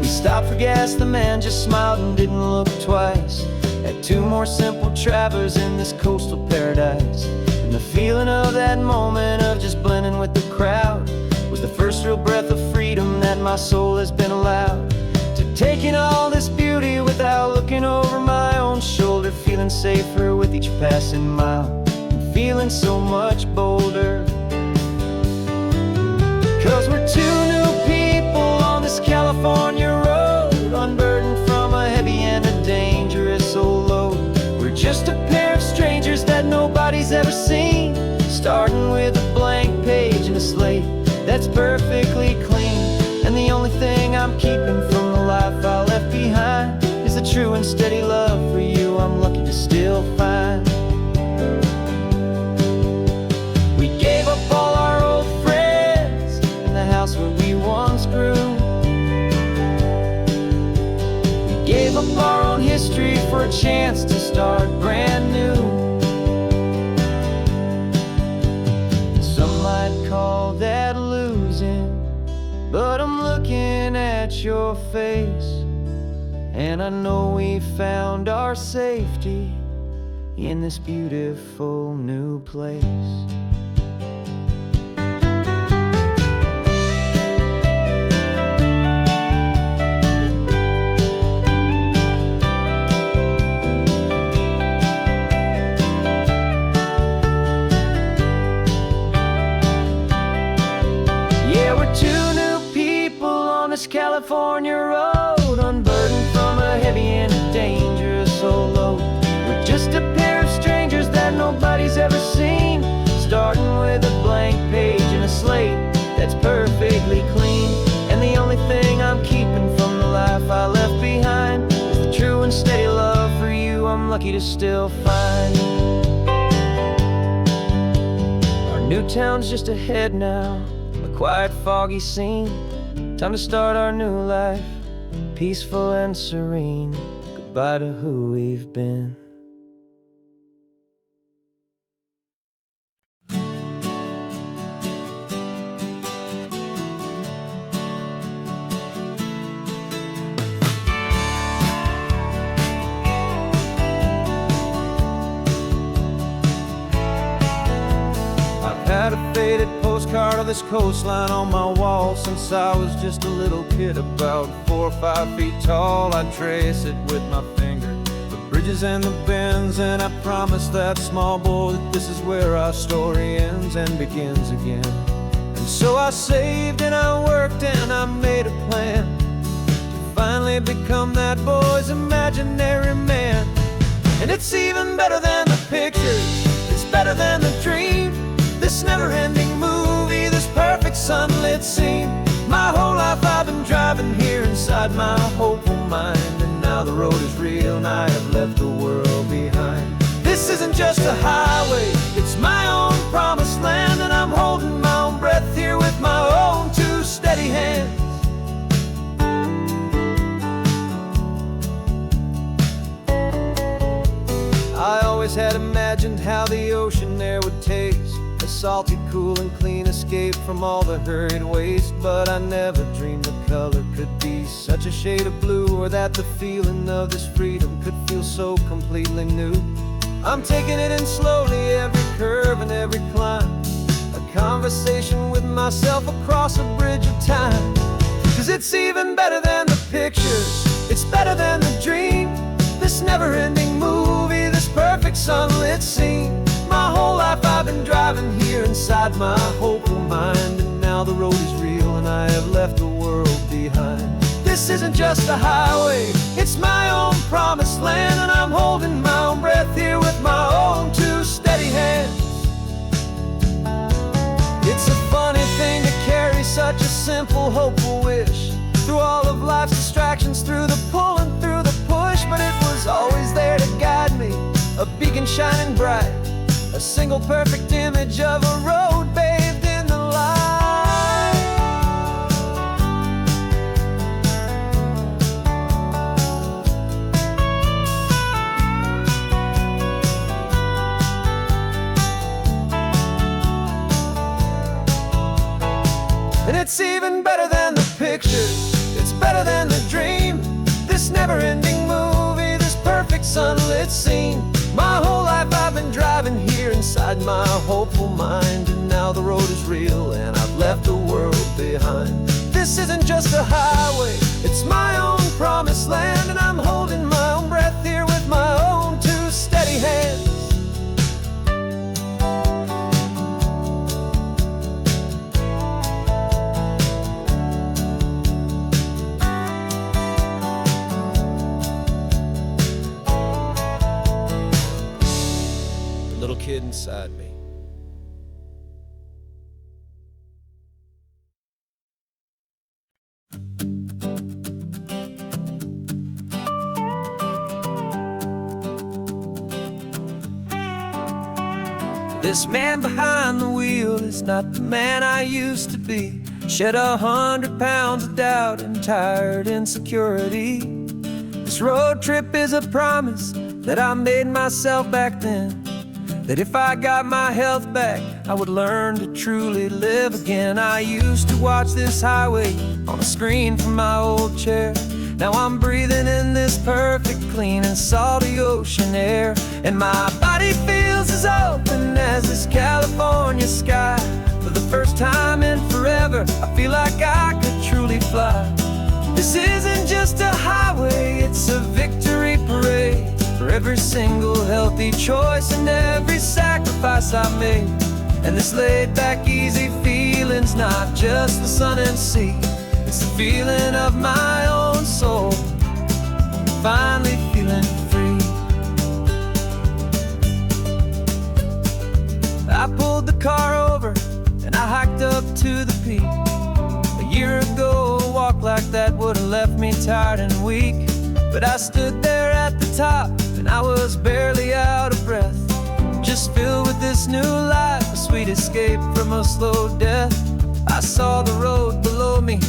Stopped for gas, the man just smiled and didn't look twice. Had two more simple travelers in this coastal paradise. And the feeling of that moment of just blending with the crowd was the first real breath of freedom that my soul has been allowed to take in all this beauty without looking over my own shoulder, feeling safer with each passing mile and feeling so much bolder. 'Cause we're two new people on this California road, unburdened from a heavy and a dangerous old load. We're just a pair of strangers that nobody's ever seen, starting with a blank page and a slate that's perfectly clean. And the only thing I'm keeping from the life I left behind is a true and steady love for you I'm lucky to still find. We gave up all our old friends in the house where we once grew. Gave up our own history for a chance to start brand new. Some might call that losing, but I'm looking at your face, and I know we found our safety in this beautiful new place. ever seen. Starting with a blank page and a slate that's perfectly clean. And the only thing I'm keeping from the life I left behind is the true and steady love for you I'm lucky to still find. Our new town's just ahead now, a quiet, foggy scene. Time to start our new life, peaceful and serene. Goodbye to who we've been. Had a faded postcard of this coastline on my wall since I was just a little kid, about 4 or 5 feet tall. I trace it with my finger, the bridges and the bends, and I promised that small boy that this is where our story ends and begins again. And so I saved and I worked and I made a plan to finally become that boy's imaginary man. And it's even better than the pictures, it's better than the dream. This never-ending movie, this perfect sunlit scene. My whole life I've been driving here inside my hopeful mind, and now the road is real and I have left the world behind. This isn't just a highway, it's my own promised land, and I'm holding my own breath here with my own 2 steady hands. I always had imagined how the ocean there would taste, a salty, cool and clean escape from all the hurried waste. But I never dreamed the color could be such a shade of blue, or that the feeling of this freedom could feel so completely new. I'm taking it in slowly, every curve and every climb, a conversation with myself across a bridge of time. 'Cause it's even better than the pictures, it's better than the dream. This never-ending movie, this perfect sunlit scene. My whole life I've been driving here inside my hopeful mind, and now the road is real and I have left the world behind. This isn't just a highway, it's my own promised land, and I'm holding my own breath here with my own 2 steady hands. It's a funny thing to carry such a simple, hopeful wish through all of life's distractions, through the pull and through the push. But it was always there to guide me, a beacon shining bright, a single perfect image of a road bathed in the light. And it's even better than the pictures, it's better than the dream. This never-ending movie, this perfect sunlit scene. My whole life I've been driving here inside my hopeful mind, and now the road is real and I've left the world behind. This isn't just a highway, it's my own promised land, and I'm holding my own breath here with my own 2 steady hands. Little kid inside me. This man behind the wheel is not the man I used to be. Shed 100 pounds of doubt and tired insecurity. This road trip is a promise that I made myself back then, that if I got my health back, I would learn to truly live again. I used to watch this highway on a screen from my old chair. Now I'm breathing in this perfect, clean and salty ocean air, and my body feels as open as this California sky. For the first time in forever, I feel like I could truly fly. This isn't just a highway, it's a victory parade for every single healthy choice and every sacrifice I made. And this laid-back, easy feeling's not just the sun and sea, it's the feeling of my own soul, finally feeling free. to the peak. A year ago, a walk like that would have left me tired and weak. But I stood there at the top, and I was barely out of breath, just filled with this new life, a sweet escape from a slow death. I saw the road below me,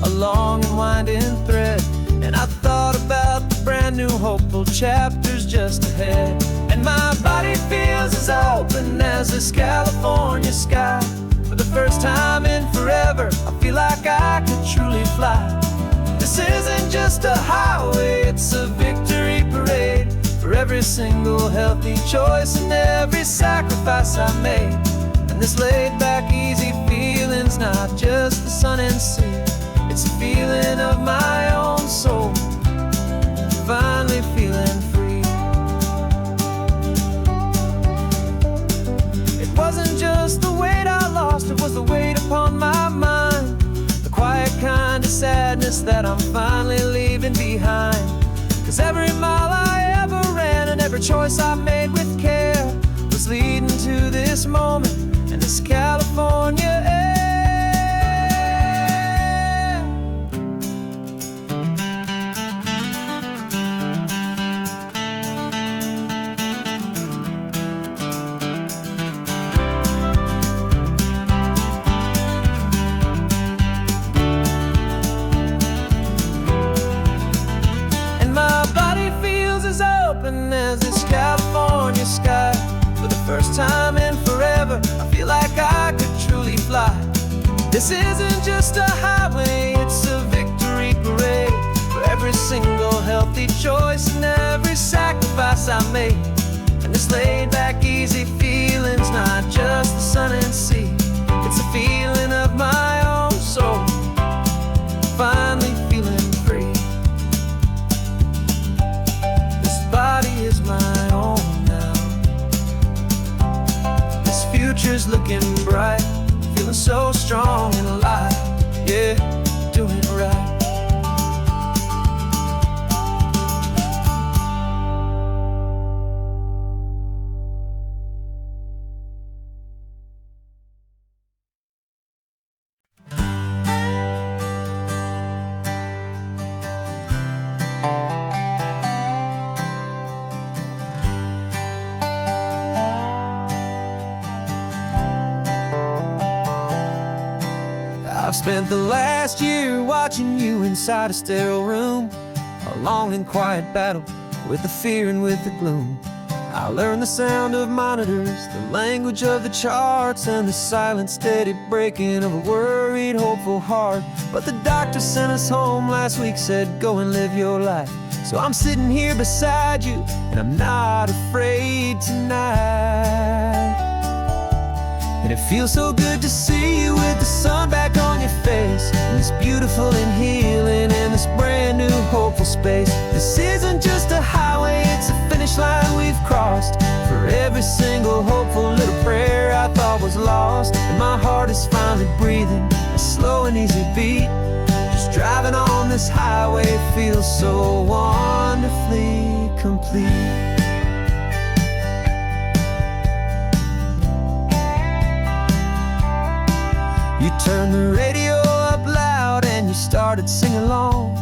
a long and winding thread, and I thought about the brand new hopeful chapters just ahead. And my body feels as open as this California sky. For the first time in forever, I feel like I could truly fly. This isn't just a highway, it's a victory parade for every single healthy choice and every sacrifice I made. And this laid-back, easy feeling's not just the sun and sea, it's a feeling of my own soul, finally feeling free. It wasn't just the weight I lost, it was the weight upon my mind, the quiet kind of sadness that I'm finally leaving behind. 'Cause every mile I ever ran and every choice I made with care was leading to this moment and this California air. As this California sky, for the first time in forever, I feel like I could truly fly. This isn't just a highway, it's a victory parade for every single healthy choice and every sacrifice I made. And this laid-back, easy feeling's not just the sun and sea, it's a feeling of my own soul, finally feeling free. Body is my own now. This future's looking bright, feeling so strong and alive. Yeah, doing it right. I've spent the last year watching you inside a sterile room, a long and quiet battle with the fear and with the gloom. I learned the sound of monitors, the language of the charts, and the silent, steady breaking of a worried, hopeful heart. But the doctor sent us home last week, said go and live your life. So I'm sitting here beside you, and I'm not afraid tonight. And it feels so good to see you with the sun back on your face, and this beautiful and healing in this brand new hopeful space. This isn't just a highway, it's a finish line we've crossed for every single hopeful little prayer I thought was lost. And my heart is finally breathing a slow and easy beat. Just driving on this highway feels so wonderfully complete. You turned the radio up loud and you started singing along,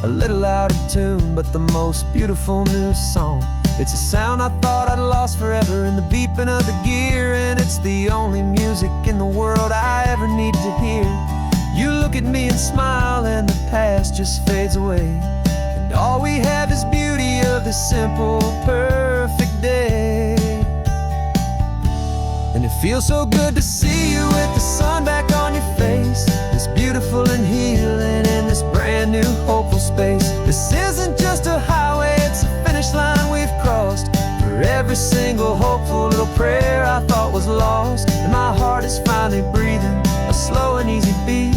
a little out of tune, but the most beautiful new song. It's a sound I thought I'd lost forever in the beeping of the gear, and it's the only music in the world I ever need to hear. You look at me and smile and the past just fades away, and all we have is beauty of this simple, perfect day. And it feels so good to see you with the sun back on your face, this beautiful and healing in this brand new hopeful space. This isn't just a highway, it's a finish line we've crossed for every single hopeful little prayer I thought was lost. And my heart is finally breathing a slow and easy beat.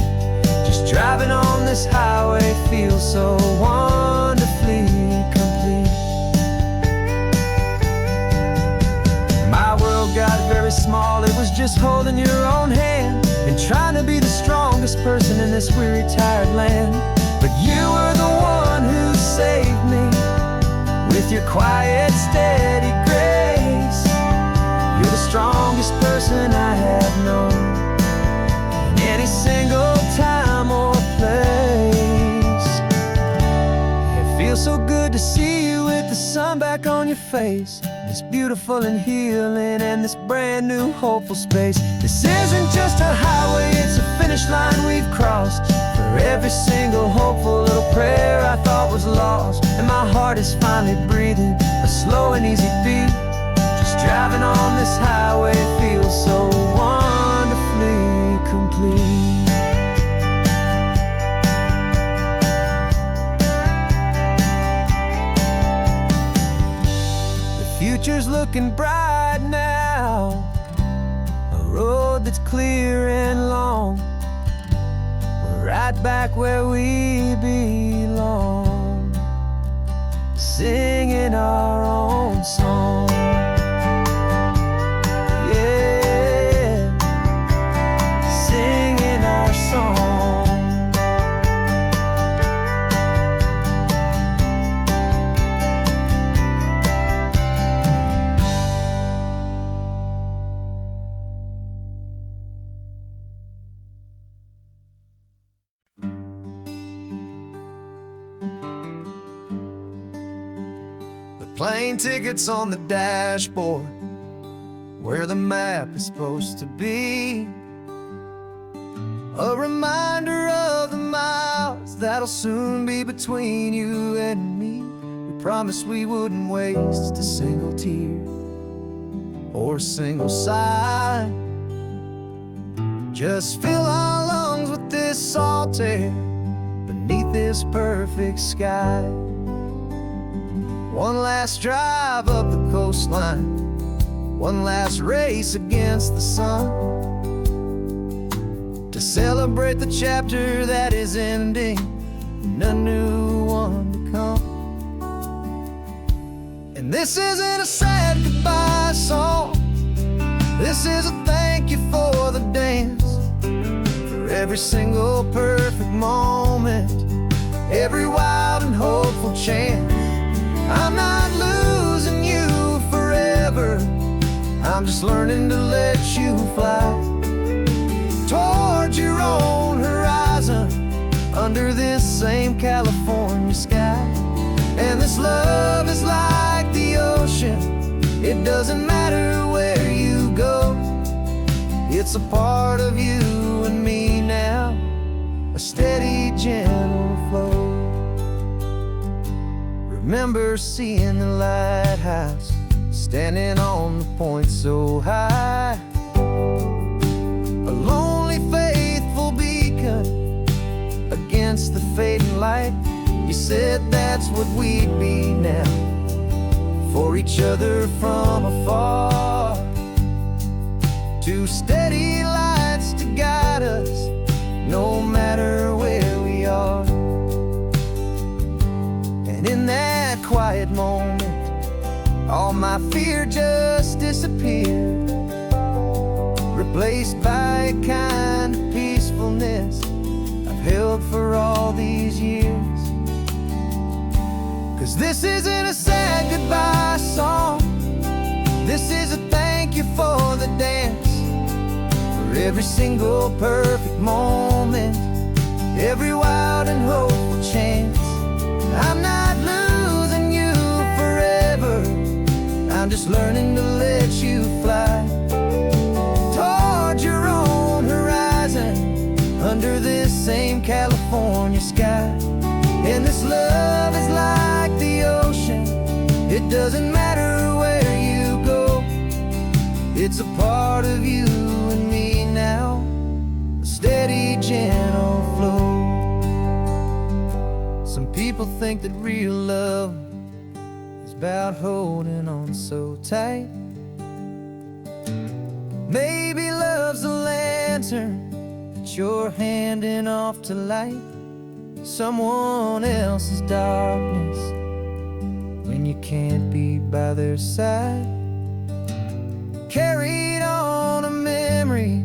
Just driving on this highway feels so wonderfully complete. My world got very small, it was just holding your own hand and trying to be the strongest person in this weary, tired land. But you were the one who saved me with your quiet, steady grace. You're the strongest person I have known, and sun back on your face. It's beautiful and healing, and this brand new hopeful space. This isn't just a highway, it's a finish line we've crossed. For every single hopeful little prayer I thought was lost, and my heart is finally breathing a slow and easy beat. Just driving on this highway feels so wonderfully complete. Future's looking bright now, a road that's clear and long. We're right back where we belong, singing our own song. Yeah, singing our song. Plane tickets on the dashboard, where the map is supposed to be. A reminder of the miles that'll soon be between you and me. We promised we wouldn't waste a single tear or a single sigh. Just fill our lungs with this salt air beneath this perfect sky. One last drive up the coastline, one last race against the sun, to celebrate the chapter that is ending and a new one to come. And this isn't a sad goodbye song, this is a thank you for the dance, for every single perfect moment, every wild and hopeful chance. I'm not losing you forever, I'm just learning to let you fly towards your own horizon, under this same California sky. And this love is like the ocean, it doesn't matter where you go, it's a part of you and me now, a steady, gentle flow. Remember seeing the lighthouse, standing on the point so high, a lonely, faithful beacon against the fading light. You said that's what we'd be now, for each other from afar. Two steady lights to guide us, no matter where we are. And in that quiet moment, all my fear just disappeared, replaced by a kind of peacefulness I've held for all these years. 'Cause this isn't a sad goodbye song, this is a thank you for the dance, for every single perfect moment, every wild and hopeful chance. I'm not losing you forever, I'm just learning to let you fly towards your own horizon, under this same California sky. And this love is like the ocean, it doesn't matter where you go, it's a part of you and me now, a steady, gentle flow. Some people think that real love is about holding on so tight. Maybe love's a lantern that you're handing off to light someone else's darkness when you can't be by their side. Carried on a memory,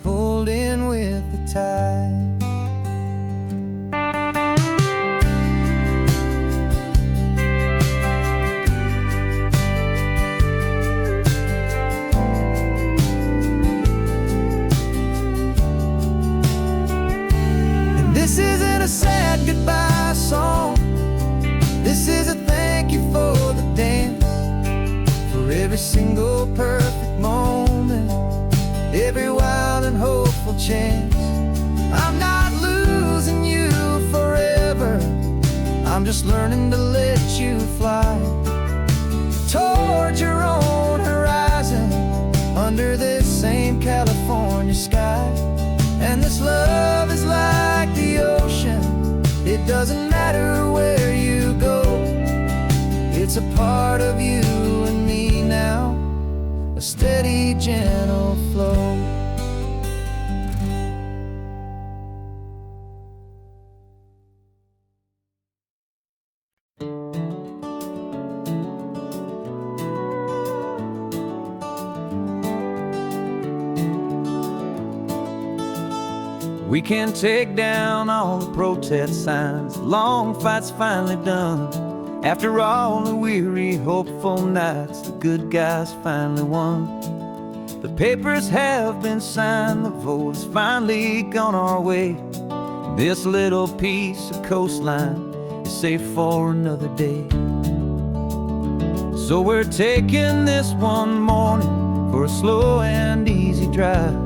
pulled in with the tide. This isn't a sad goodbye song, this is a thank you for every single perfect moment, every wild and hopeful chance. I'm not losing you forever, I'm just learning to let you fly toward your own horizon, under this same California sky. And this love is like the ocean, it doesn't matter where you go, it's a part of you and me now, a steady, gentle flow. We can take down all the protest signs, long fight's finally done. After all the weary, hopeful nights, the good guys finally won. The papers have been signed, the vote has finally gone our way. This little piece of coastline is safe for another day. So we're taking this one morning for a slow and easy drive,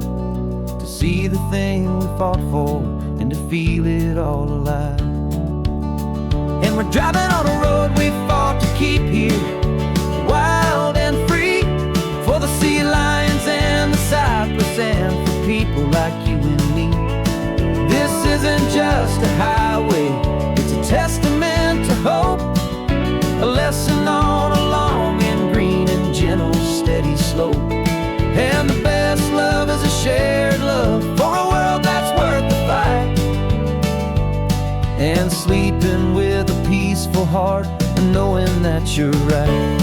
to see the thing we fought for and to feel it all alive. And we're driving on a road we fought to keep here, wild and free, for the sea lions and the cypress and for people like you and me. This isn't just a highway, it's a testament to hope, a lesson on a long and green and gentle steady slope. And the best love is a shared love for a world that's worth the fight, and sleeping with a peaceful heart and knowing that you're right.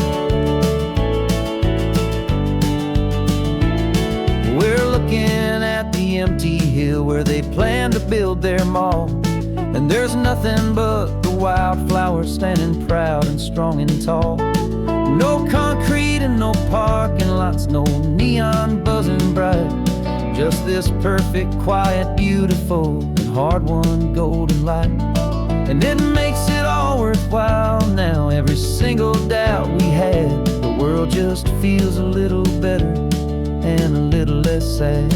We're looking at the empty hill where they plan to build their mall, and there's nothing but the wildflowers standing proud and strong and tall. No concrete and no parking lots, no neon buzzing bright, just this perfect, quiet, beautiful, and hard-won golden light. And it makes it all worthwhile now, every single doubt we had. The world just feels a little better and a little less sad.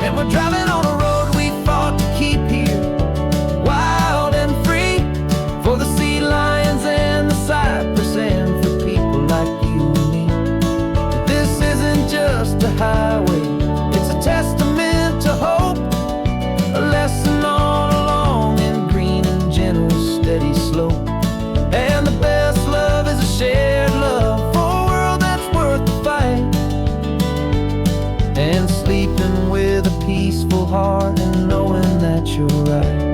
And we're driving on a road we fought to keep here, wild and free, for the sea lions and the cypress and for people like you and me. This isn't just a highway, it's a testament to hope, a lesson on a long and green and gentle steady slope. And the best love is a shared love for a world that's worth the fight, and sleeping with a peaceful heart and knowing that you're right.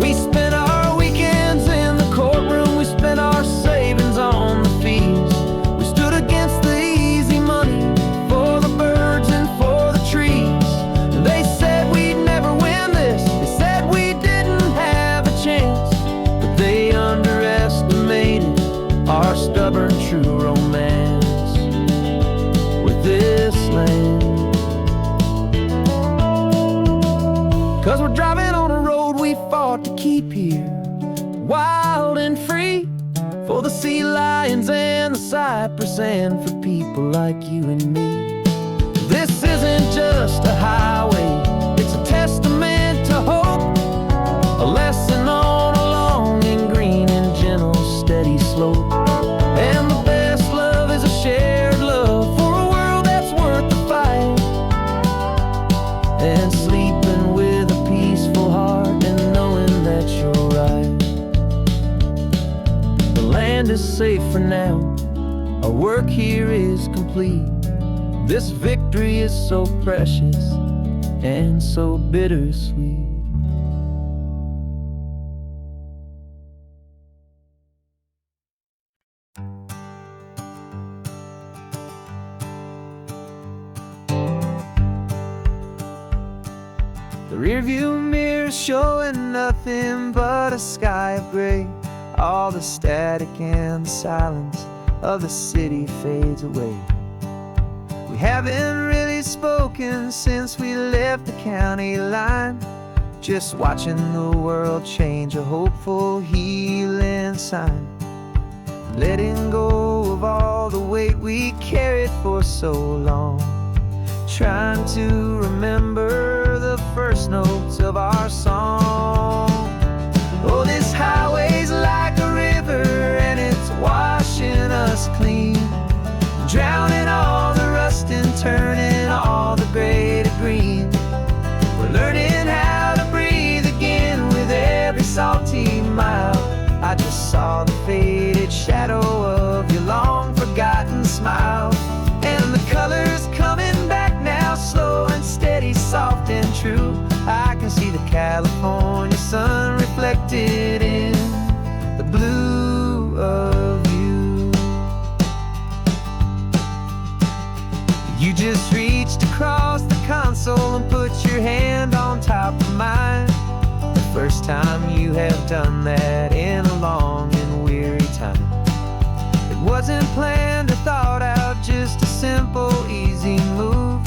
We spent our weekends in the courtroom, we spent our savings on the fees. We stood against the easy money for the birds and for the trees. They said we'd never win this, they said we didn't have a chance, but they underestimated our stubborn true romance with this land. 'Cause we're driving on a road we fought to keep here, wild and free, for the sea lions and the cypress and for people like you and me. This isn't just a highway, it's a testament to hope, a lesson on a long and green and gentle steady slope. And the best love is a shared love for a world that's worth the fight, and sleeping with a peaceful heart and knowing that you're right. The land is safe for now, our work here is complete. This victory is so precious and so bittersweet. The rearview mirror's showing nothing but a sky of gray. All the static and the silence of the city fades away. We haven't really spoken since we left the county line, just watching the world change, a hopeful healing sign. Letting go of all the weight we so long, trying to remember the first notes of our song. Oh, this highway's like a river and it's washing us clean, drowning all the rust and turning all the gray to green. We're learning how to breathe again with every salty mile. I just saw the faded shadow of your long forgotten smile, and the colors coming back now, slow and steady, soft and true. I can see the California sun reflected in the blue of you. You just reached across the console and put your hand on top of mine. The first time you have done that in a long and weary time. It wasn't planned or thought out, just a simple, easy move.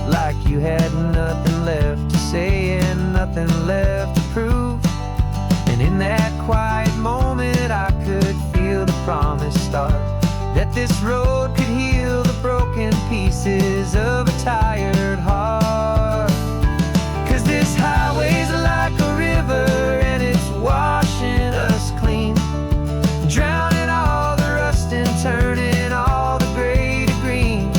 Like you had nothing left to say and nothing left to prove. And in that quiet moment I could feel the promise start, that this road could heal the broken pieces of a tired heart. 'Cause this highway's like a river and it's washing us clean, drowning all the rust and turning all the gray to green.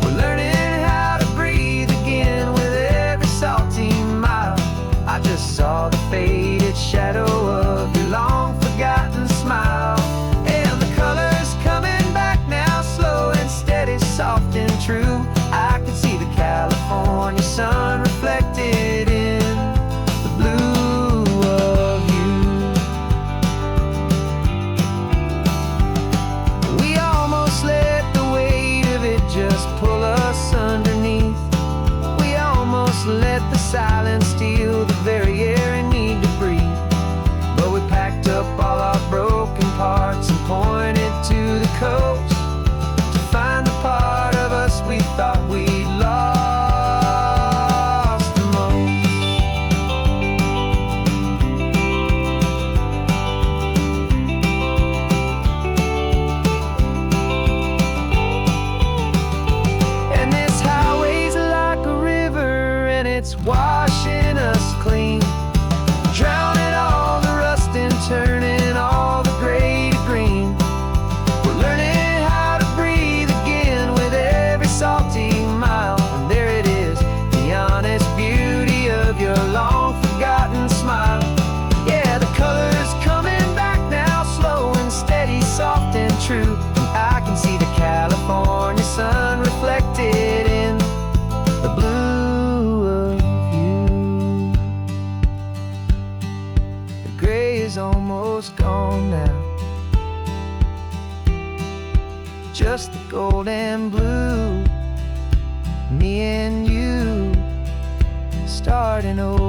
We're learning how to breathe again with every salty mile. I just saw the faded shadow of your long forgotten smile, and the colors coming back now, slow and steady, soft and true. I could see the California sun reflected in the blue of you. We almost let the weight of it just pull us underneath. We almost let the silence steal the very air I need to breathe. But we packed up all our broken parts and pointed to the coast to find the part of us we thought we'd lost the most. And this highway's like a river and it's washing us clean, drowning all the rust and turning all the gray to green. We're learning how to breathe again with every salty mile. And there it is, the honest beauty of your long forgotten smile. Yeah, the colors coming back now, slow and steady, soft and true. I can see the California sun reflected in the blue of you. The gray is almost gone now, just the gold and blue. Me and you starting over.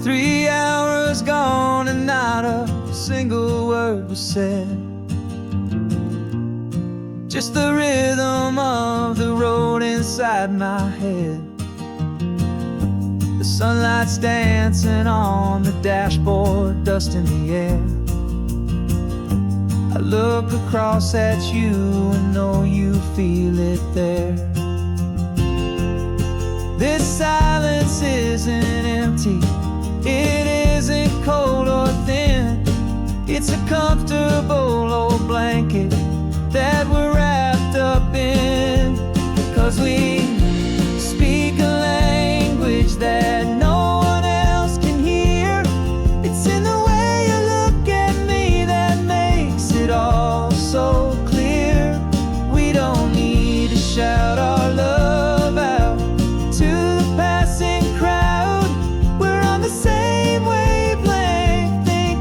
3 hours gone and not a single word was said. Just the rhythm of the road inside my head. The sunlight's dancing on the dashboard, dust in the air. I look across at you and know you feel it there. This silence isn't empty, it isn't cold or thin. It's a comfortable old blanket that we're wrapped up in. 'Cause we speak a language that no one else can hear. It's in the way you look at me that makes it all so clear. We don't need to shout our love out to the passing crowd. We're on the same wavelength, think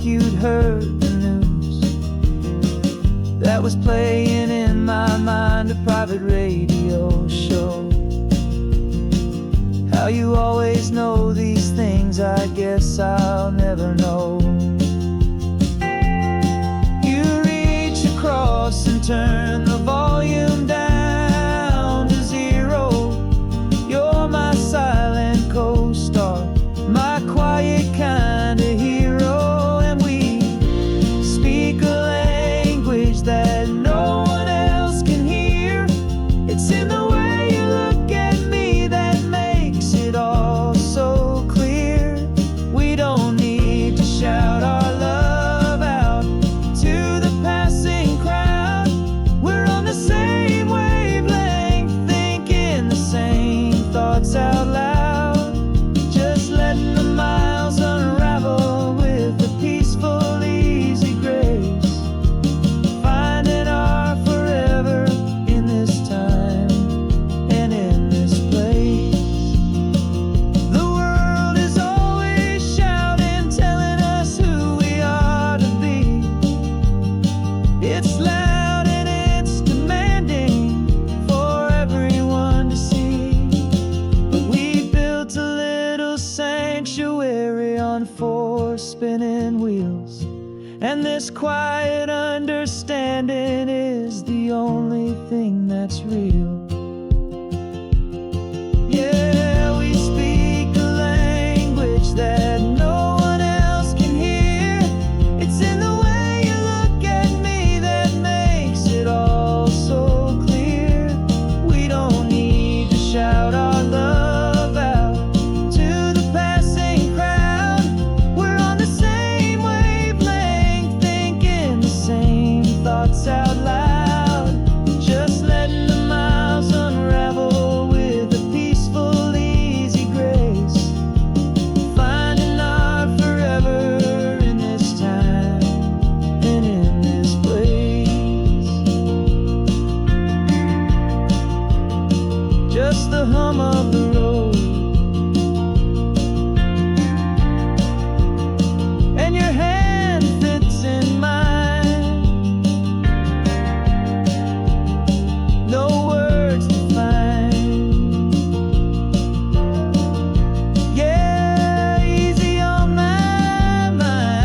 like you'd heard the news that was playing in my mind, a private radio show. How you always know these things, I guess I'll never know. You reach across and turn the volume down to 0. You're my silent co-star, my quiet kind of hero. And we speak a language that no one else can hear. It's in the way you look at me that makes it all so clear. We don't need to shout our love out to the passing crowd. We're on the same wavelength, thinking the same thoughts out loud. Just letting the miles unravel with a peaceful, easy grace. Finding our forever in this time and in this place. The world is always shouting, telling us who we are to be. It's loud and it's demanding for everyone to see. But we built a little sanctuary on 4 spinning wheels, and this quiet understanding is the only thing that's real. Yeah, we speak a language that no one else can hear. It's in the way you look at me that makes it all so clear. We don't need to shout our love out to the passing crowd. We're on the same wavelength, thinking the same thoughts out loud. Just letting the miles unravel with a peaceful, easy grace. Finding our forever in this time and in this place. Just the hum of the road and your hand fits in mine. No words to find. Yeah, easy on my mind.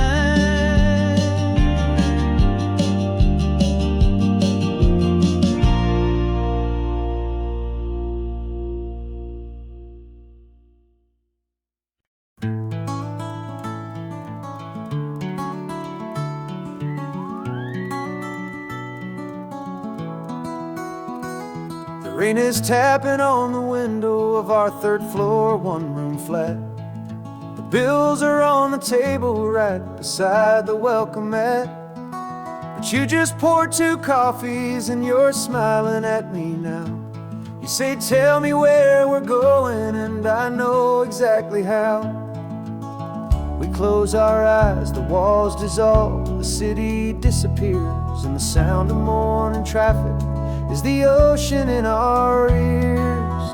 The rain is tapping on the window of our 3rd floor, 1-room flat. The bills are on the table right beside the welcome mat. But you just poured 2 coffees and you're smiling at me now. You say, tell me where we're going, and I know exactly how. We close our eyes, the walls dissolve, the city disappears, and the sound of morning traffic is the ocean in our ears.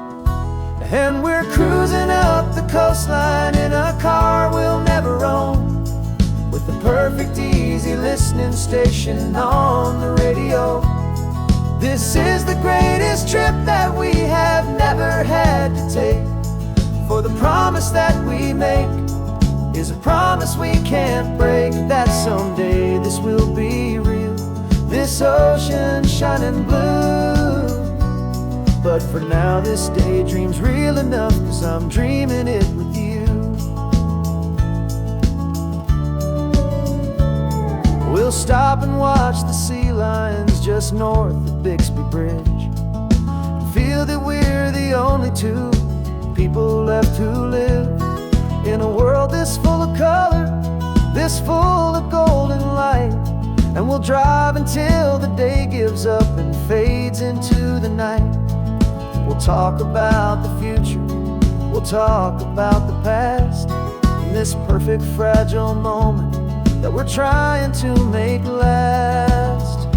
And we're cruising up the coastline in a car we'll never own, with the perfect easy listening station on the radio. This is the greatest trip that we have never had to take, for the promise that we make is a promise we can't break, that someday this will be real, this ocean shining blue. But for now this daydream's real enough, 'cause I'm dreaming it with you. We'll stop and watch the sea lions just north of Bixby Bridge, and feel that we're the only 2 people left who live in a world this full of color, this full of golden light. And we'll drive until the day gives up and fades into the night. We'll talk about the future, we'll talk about the past, in this perfect fragile moment that we're trying to make last.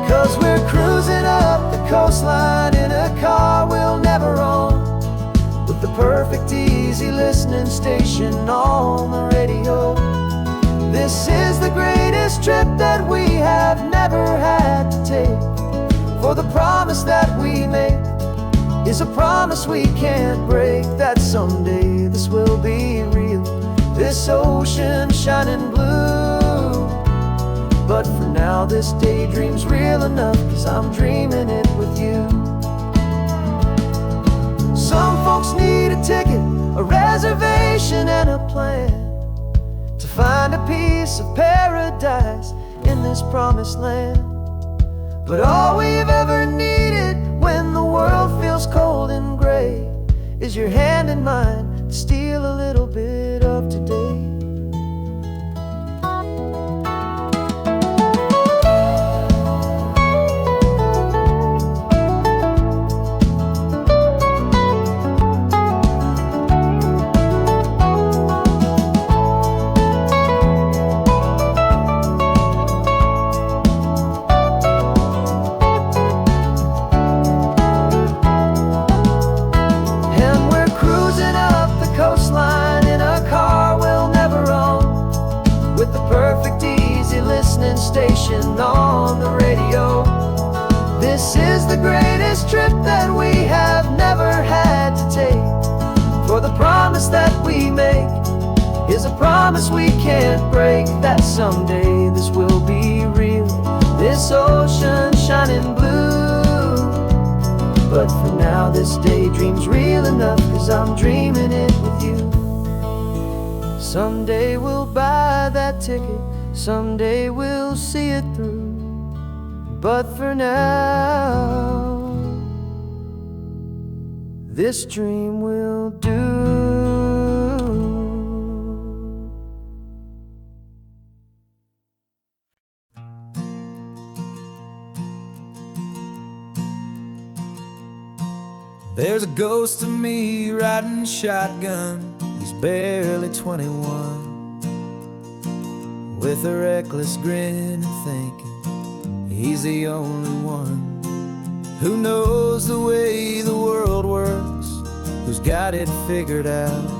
'Cause we're cruising up the coastline in a car we'll never own, with the perfect easy listening station on the radio. This is promise that we make is a promise we can't break, that someday this will be real, this ocean shining blue. But for now this daydream's real enough, 'cause I'm dreaming it with you. Some folks need a ticket, a reservation and a plan to find a piece of paradise in this promised land. But all we've ever needed when the world feels cold and gray is your hand in mine to steal a little bit of today. Station on the radio. This is the greatest trip that we have never had to take, for the promise that we make is a promise we can't break, that someday this will be real, this ocean shining blue. But for now this daydream's real enough, 'cause I'm dreaming it with you. Someday we'll buy that ticket, someday we'll see it through. But for now, this dream will do. There's a ghost of me riding shotgun. He's barely 21, with a reckless grin and thinking he's the only one who knows the way the world works, who's got it figured out.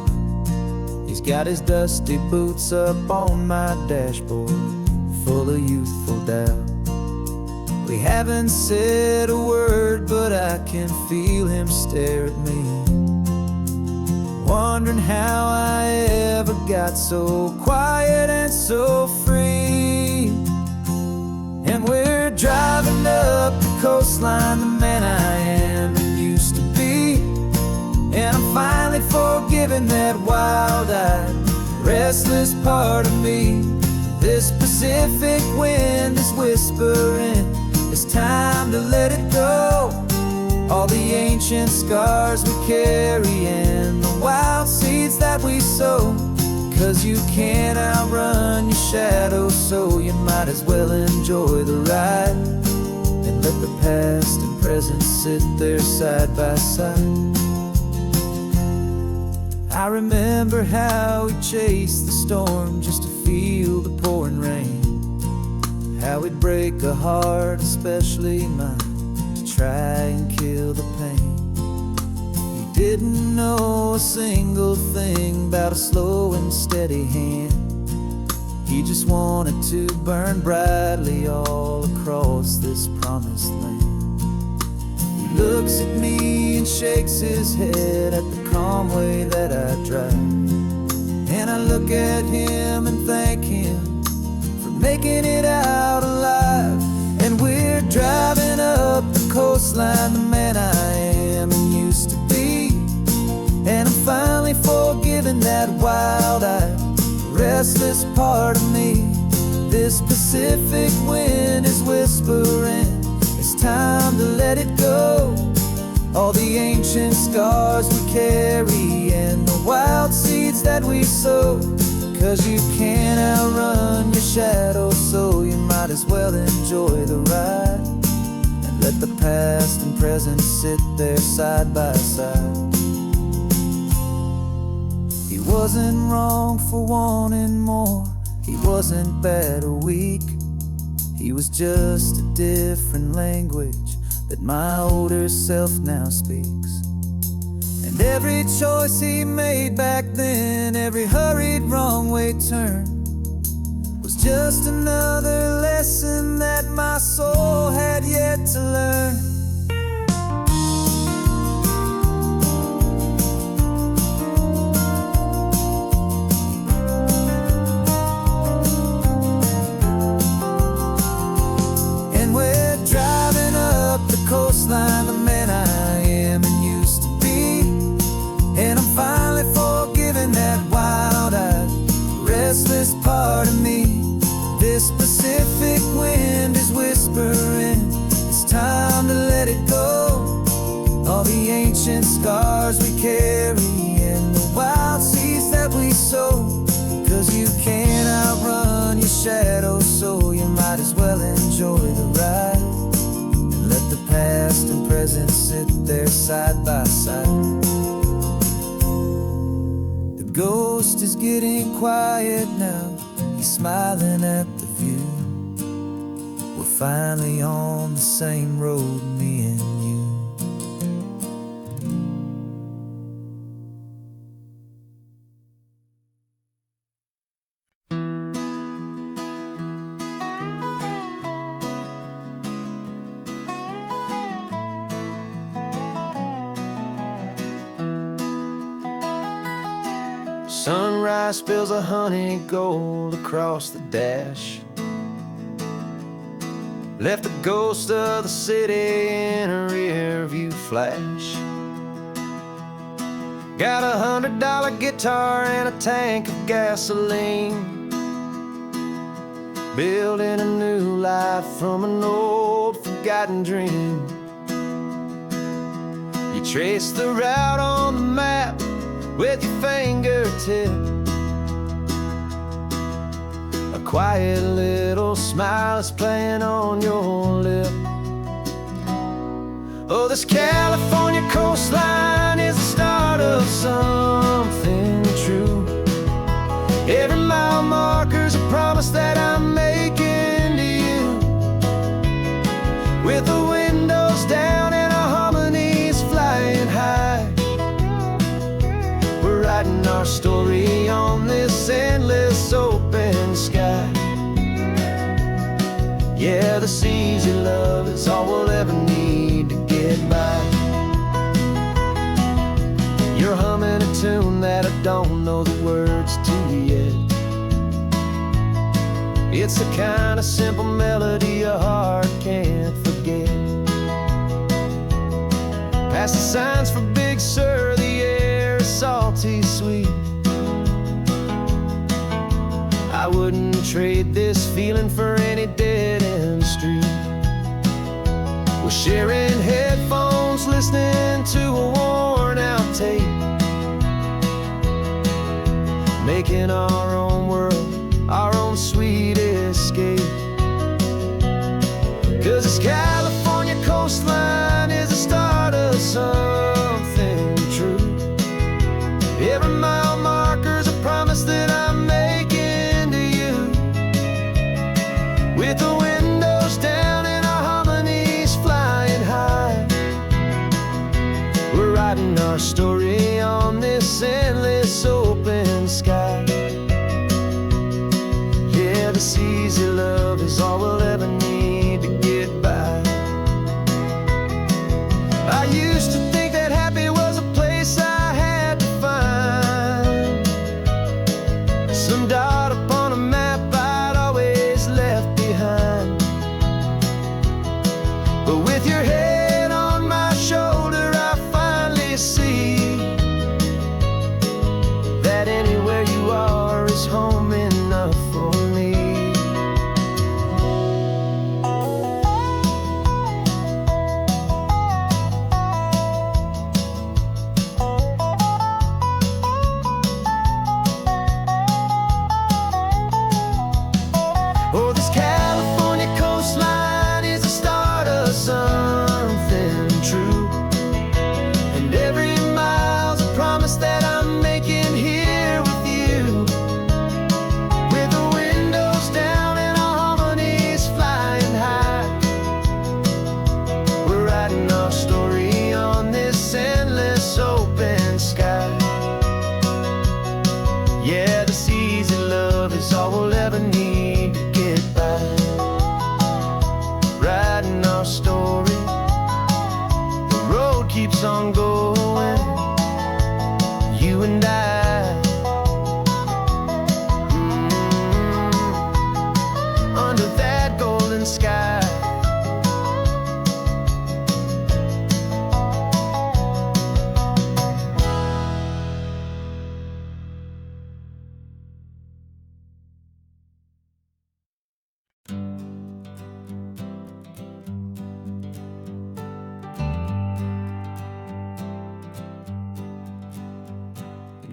He's got his dusty boots up on my dashboard, full of youthful doubt. We haven't said a word, but I can feel him stare at me, wondering how I ever got so quiet and so free. And we're driving up the coastline, the man I am and used to be. And I'm finally forgiving that wild-eyed, restless part of me. This Pacific wind is whispering, it's time to let it go. All the ancient scars we carry and the wild seeds that we sow. 'Cause you can't outrun your shadow, so you might as well enjoy the ride and let the past and present sit there side by side. I remember how we chased the storm just to feel the pouring rain, how we'd break a heart, especially mine, to try and kill the pain. He didn't know a single thing about a slow and steady hand. He just wanted to burn brightly all across this promised land. He looks at me and shakes his head at the calm way that I drive, and I look at him and thank him for making it out alive. And we're driving up the coastline, the man I am and used to be. And I'm finally forgiving that wild-eyed, restless part of me. This Pacific wind is whispering, it's time to let it go. All the ancient scars we carry and the wild seeds that we sow. 'Cause you can't outrun your shadow, so you might as well enjoy the ride and let the past and present sit there side by side. He wasn't wrong for wanting more, he wasn't bad or weak. He was just a different language that my older self now speaks. And every choice he made back then, every hurried wrong way turn, was just another lesson that my soul had yet to learn. deepest part of me. This Pacific wind is whispering, it's time to let it go. All the ancient scars we carry and the wild seeds that we sow. 'Cause you can't outrun your shadow, so you might as well enjoy the ride. And let the past and present sit there side by side. The ghost is getting quiet now, he's smiling at the view. We're finally on the same road, me and you. Sunrise spills a honey gold across the dash. Left the ghost of the city in a rear view flash. Got a $100 guitar and a tank of gasoline. Building a new life from an old forgotten dream. You trace the route on the map with your fingertip. A quiet little smile is playing on your lip. Oh, this California coastline is the start of something true. Every mile marker's a promise that I'm making to you. With the windows down and our harmonies flying high, we're writing our story on this endless open sky. Yeah, this easy love is all we'll ever need to get by. You're humming a tune that I don't know the words to yet. It's the kind of simple melody a heart can't forget. Past the signs for Big Sur, the air is salty sweet. I wouldn't trade this feeling for any dead-end street. We're sharing headphones, listening to a worn-out tape, making our own world, our own sweet escape. 'Cause this California coastline is the start of something true. Every mile marker's a promise that I'm making to you. With the windows down and our harmonies flying high, we're writing our story on this endless open sky. Yeah, this easy love is all we'll ever need to get by. I used to think that happy was a place I had to find, some dot upon a map I'd always left behind. But with your head on my shoulder, I finally see that anywhere you are is home enough for me. Oh, this California coastline is the start of something true. And every mile's a promise that I'm making here with you.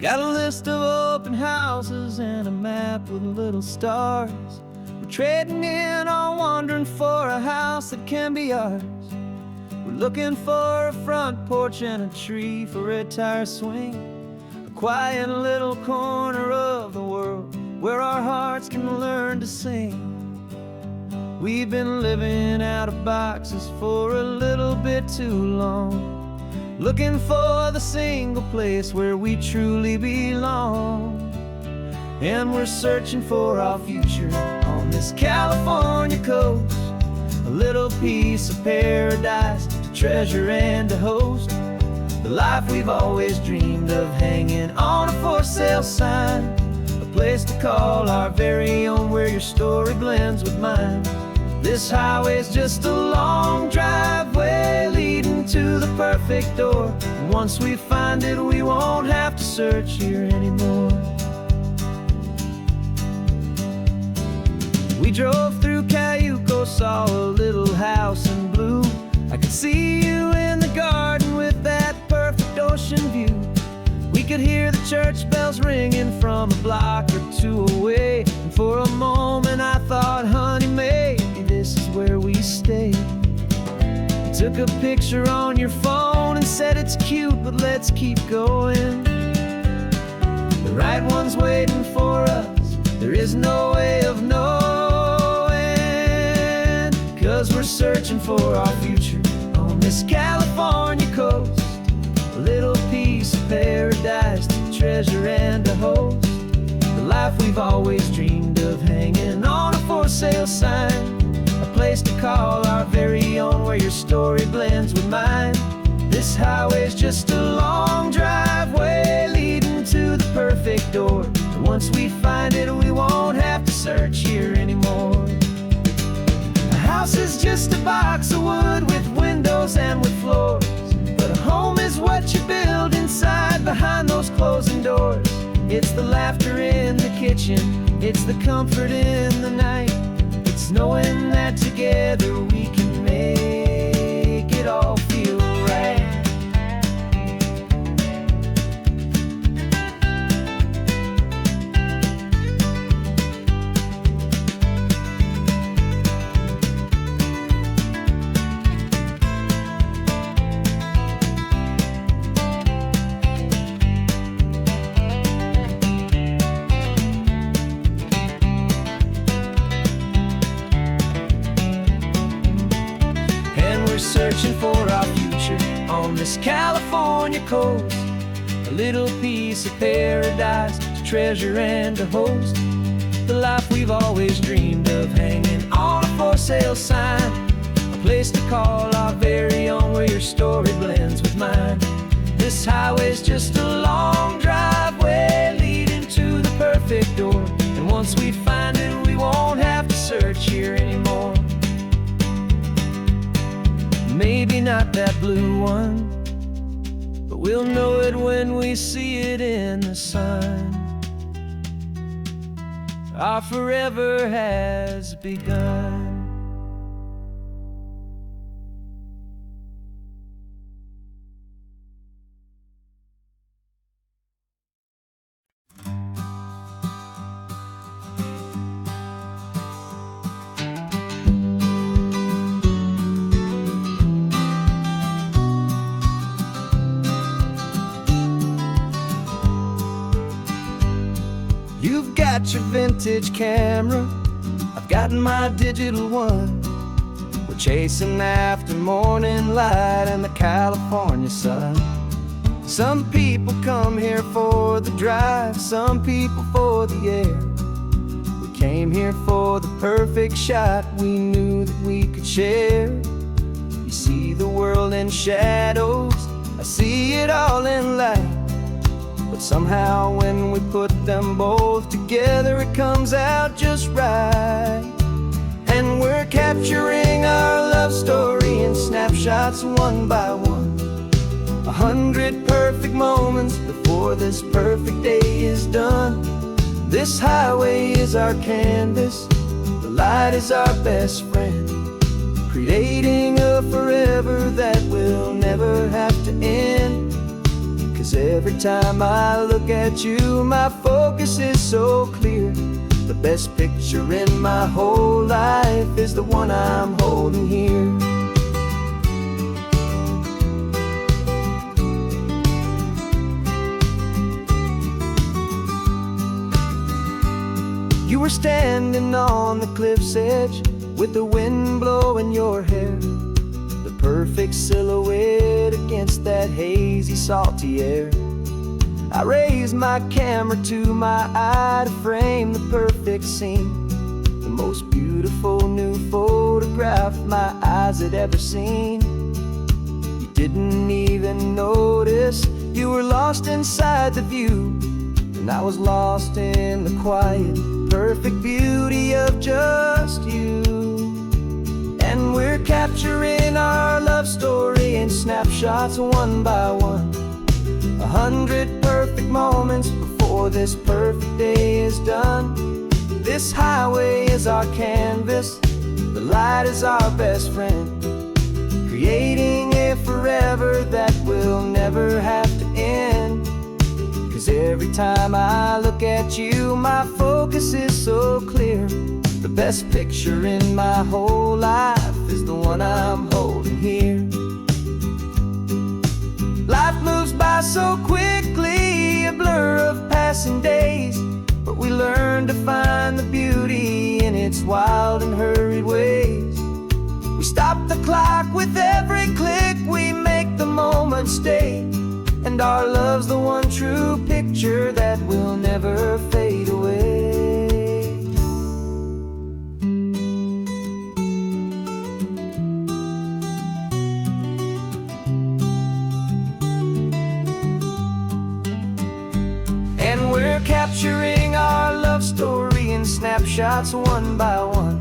Got a list of open houses and a map with little stars. We're trading in on wandering for a house that can be ours. We're looking for a front porch and a tree for a tire swing, a quiet little corner of the world where our hearts can learn to sing. We've been living out of boxes for a little bit too long, looking for the single place where we truly belong. And we're searching for our future on this California coast, a little piece of paradise to treasure and to host, the life we've always dreamed of hanging on a for sale sign, a place to call our very own where your story blends with mine. This highway's just a long driveway leading to the perfect door. And once we find it, we won't have to search here anymore. We drove through Cayuco, saw a little house in blue. I could see you in the garden with that perfect ocean view. We could hear the church bells ringing from a block or two away. And for a moment I thought, honey, maybe this is where we stay. You took a picture on your phone and said it's cute, but let's keep going. The right one's waiting for us, there is no way of knowing, 'cause we're searching for our future on this California coast, a little piece of paradise to treasure and to host, the life we've always dreamed of hanging on a for sale sign, a place to call our very own where your story blends with mine. This highway's just a long driveway leading to the perfect door. And once we find it, we won't have to search here anymore. A house is just a box of wood with windows and with floors, but a home is what you build inside behind those closing doors. It's the laughter in the kitchen, it's the comfort in the night, it's knowing that together we can make it all feel right. Searching for our future on this California coast, a little piece of paradise to treasure and to host, the life we've always dreamed of hanging on a for sale sign, a place to call our very own where your story blends with mine. This highway's just a long driveway leading to the perfect door, and once we find it, we won't have to search here anymore. Maybe not that blue one, but we'll know it when we see it in the sun. Our forever has begun. You've got your vintage camera, I've got my digital one. We're chasing after morning light and the California sun. Some people come here for the drive, some people for the air. We came here for the perfect shot we knew that we could share. You see the world in shadows, I see it all in light. But somehow when we put them both together, it comes out just right. And we're capturing our love story in snapshots one by one. 100 perfect moments before this perfect day is done. This highway is our canvas, the light is our best friend, creating a forever that will never have to end. 'Cause 'Cause every time I look at you, my focus is so clear. The best picture in my whole life is the one I'm holding here. You were standing on the cliff's edge with the wind blowing your hair, the perfect silhouette against that hazy, salty air. I raised my camera to my eye to frame the perfect scene, the most beautiful new photograph my eyes had ever seen. You didn't even notice you were lost inside the view, and I was lost in the quiet, perfect beauty of just you. And we're capturing our love story in snapshots one by one, 100 perfect moments before this perfect day is done. This highway is our canvas, the light is our best friend, creating a forever that will never have to end. 'Cause every time I look at you, my focus is so clear. The best picture in my whole life is the one I'm holding here. Life moves by so quickly, a blur of passing days, but we learn to find the beauty in its wild and hurried ways. We stop the clock with every click, we make the moment stay, and our love's the one true picture that will never fade away. And we're capturing our love story in snapshots one by one,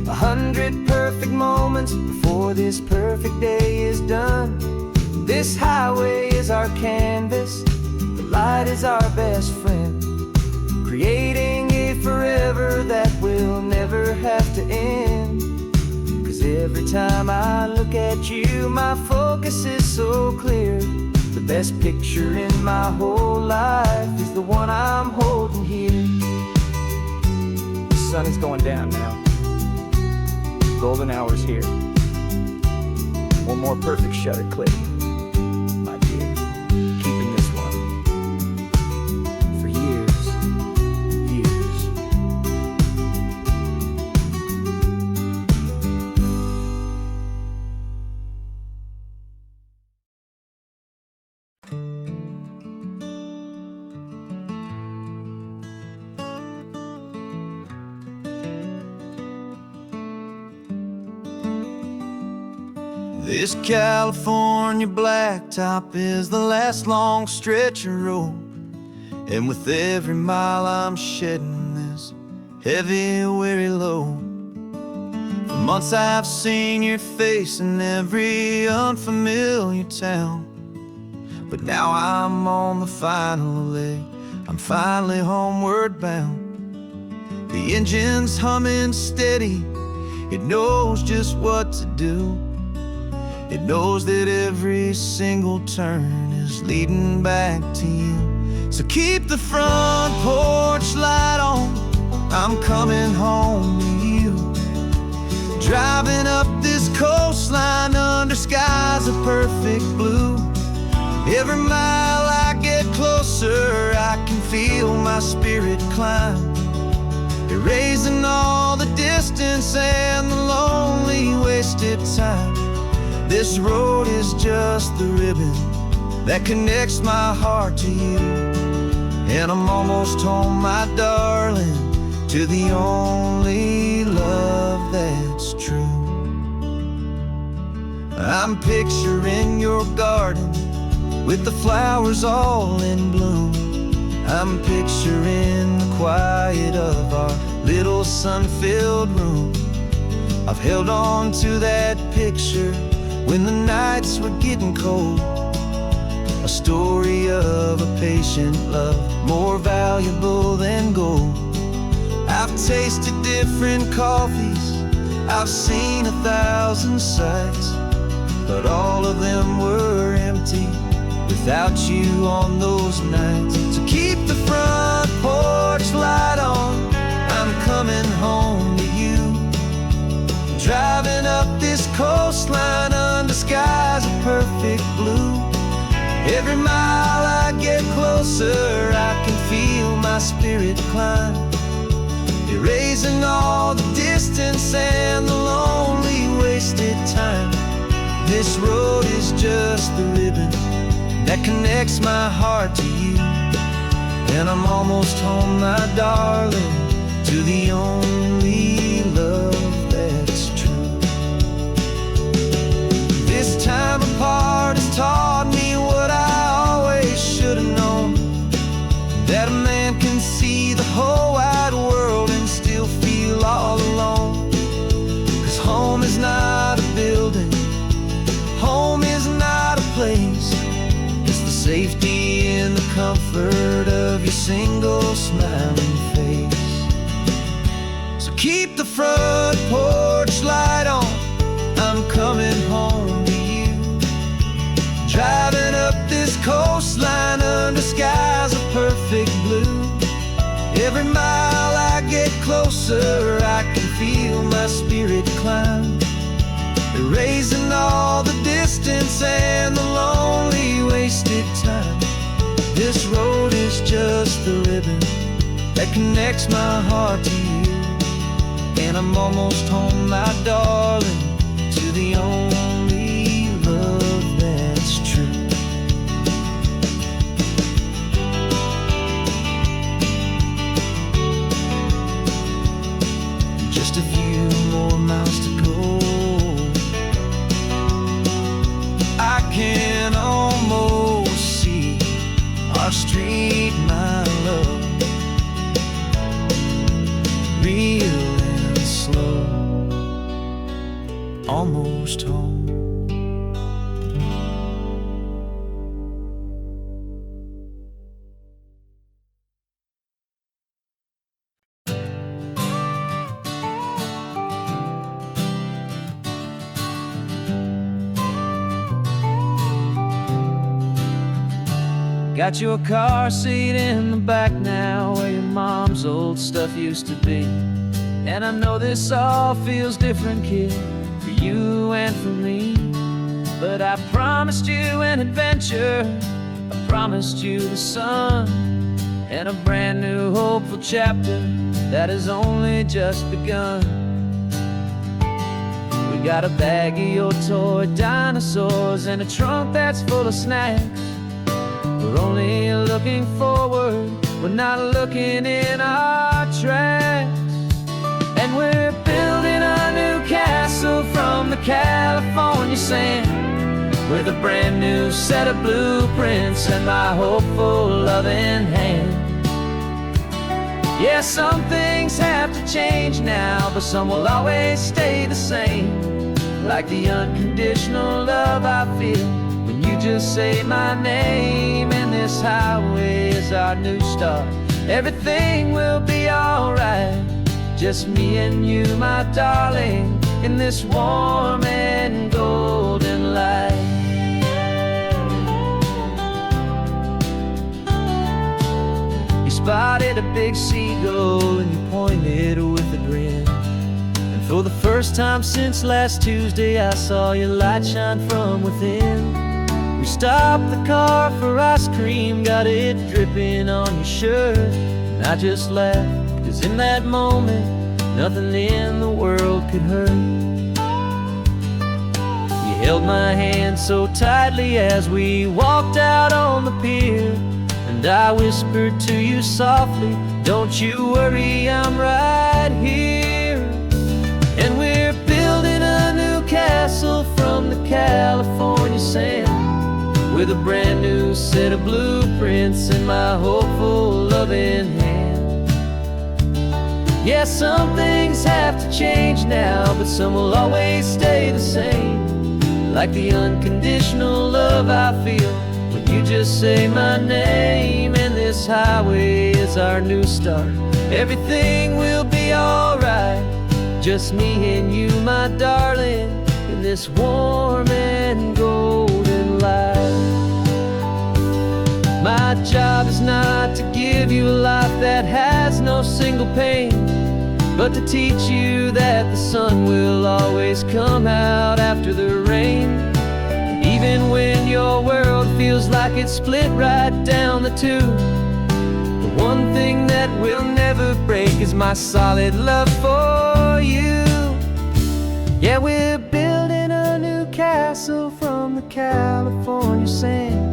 100 perfect moments before this perfect day is done. This highway is our canvas, the light is our best friend, creating a forever that will never have to end. 'Cause every time I look at you, my focus is so clear. The best picture in my whole life is the one I'm holding here. The sun is going down now. Golden hour's here. One more perfect shutter click, my dear. Keeping this one for years, years. This California blacktop is the last long stretch of road, and with every mile I'm shedding this heavy, weary load. For months I've seen your face in every unfamiliar town, but now I'm on the final leg, I'm finally homeward bound. The engine's humming steady, it knows just what to do. It knows that every single turn is leading back to you. So keep the front porch light on, I'm coming home to you. Driving up this coastline under skies of perfect blue. Every mile I get closer, I can feel my spirit climb, erasing all the distance and the lonely wasted time. This road is just the ribbon that connects my heart to you, and I'm almost home, my darling, to the only love that's true. I'm picturing your garden with the flowers all in bloom. I'm picturing the quiet of our little sun-filled room. I've held on to that picture when the nights were getting cold, a story of a patient love more valuable than gold. I've tasted different coffees, I've seen 1,000 sights, but all of them were empty without you on those nights. So keep the front porch light on, I'm coming home to you. Driving up this coastline under skies of perfect blue. Every mile I get closer, I can feel my spirit climb, erasing all the distance and the lonely wasted time. This road is just the ribbon that connects my heart to you. And I'm almost home, my darling, to the only love that's true. This time apart has taught me what I always should have known, that a man can see the whole wide world and still feel all alone. 'Cause home is not a building, home is not a place, it's the safety and the comfort of your single smiling face. So keep the front porch light on, I'm coming home to you. Driving up this coastline under skies of perfect blue. Every mile I get closer, I can feel my spirit climb, erasing all the distance and the lonely wasted time. This road is just the ribbon that connects my heart to you. And I'm almost home, my darling, to the only love that's true. Just a few more miles to go, I can almost see our street, my love, real and slow, almost home. Got your car seat in the back now, where your mom's old stuff used to be. And I know this all feels different, kid, for you and for me. But I promised you an adventure, I promised you the sun, and a brand new hopeful chapter that has only just begun. We got a bag of your toy dinosaurs and a trunk that's full of snacks. We're only looking forward, we're not looking in our tracks. And we're building a new castle from the California sand, with a brand new set of blueprints and my hopeful loving hand. Yeah, some things have to change now, but some will always stay the same. Like the unconditional love I feel when you just say my name. And this highway is our new start, everything will be alright. Just me and you, my darling, in this warm and golden light. You spotted a big seagull and you pointed with a grin. And for the first time since last Tuesday, I saw your light shine from within. We stopped the car for ice cream, got it dripping on your shirt. And I just laughed, 'cause in that moment, nothing in the world could hurt. You held my hand so tightly as we walked out on the pier, and I whispered to you softly, don't you worry, I'm right here. And we're building a new castle from the California sand, with a brand new set of blueprints in my hopeful loving hand. Yeah, some things have to change now, but some will always stay the same. Like the unconditional love I feel when you just say my name. And this highway is our new start, everything will be alright. Just me and you, my darling, in this warm and golden light. My job is not to give you a life that has no single pain, but to teach you that the sun will always come out after the rain. And even when your world feels like it's split right down the tube, the one thing that will never break is my solid love for you. Yeah, we're building a new castle from the California sand,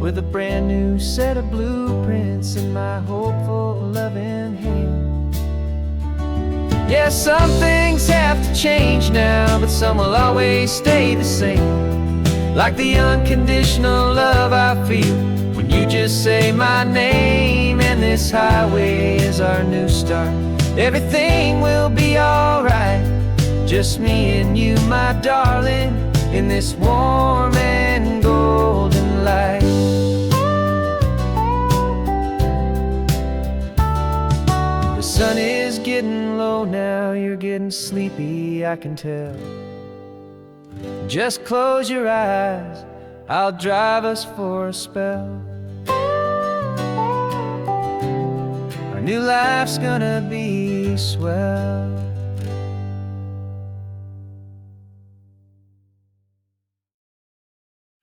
with a brand new set of blueprints in my hopeful, loving hand. Yeah, some things have to change now, but some will always stay the same. Like the unconditional love I feel when you just say my name. And this highway is our new start. Everything will be alright, just me and you, my darling, in this warm and golden light. The sun is getting low now, you're getting sleepy, I can tell. Just close your eyes, I'll drive us for a spell. Our new life's gonna be swell.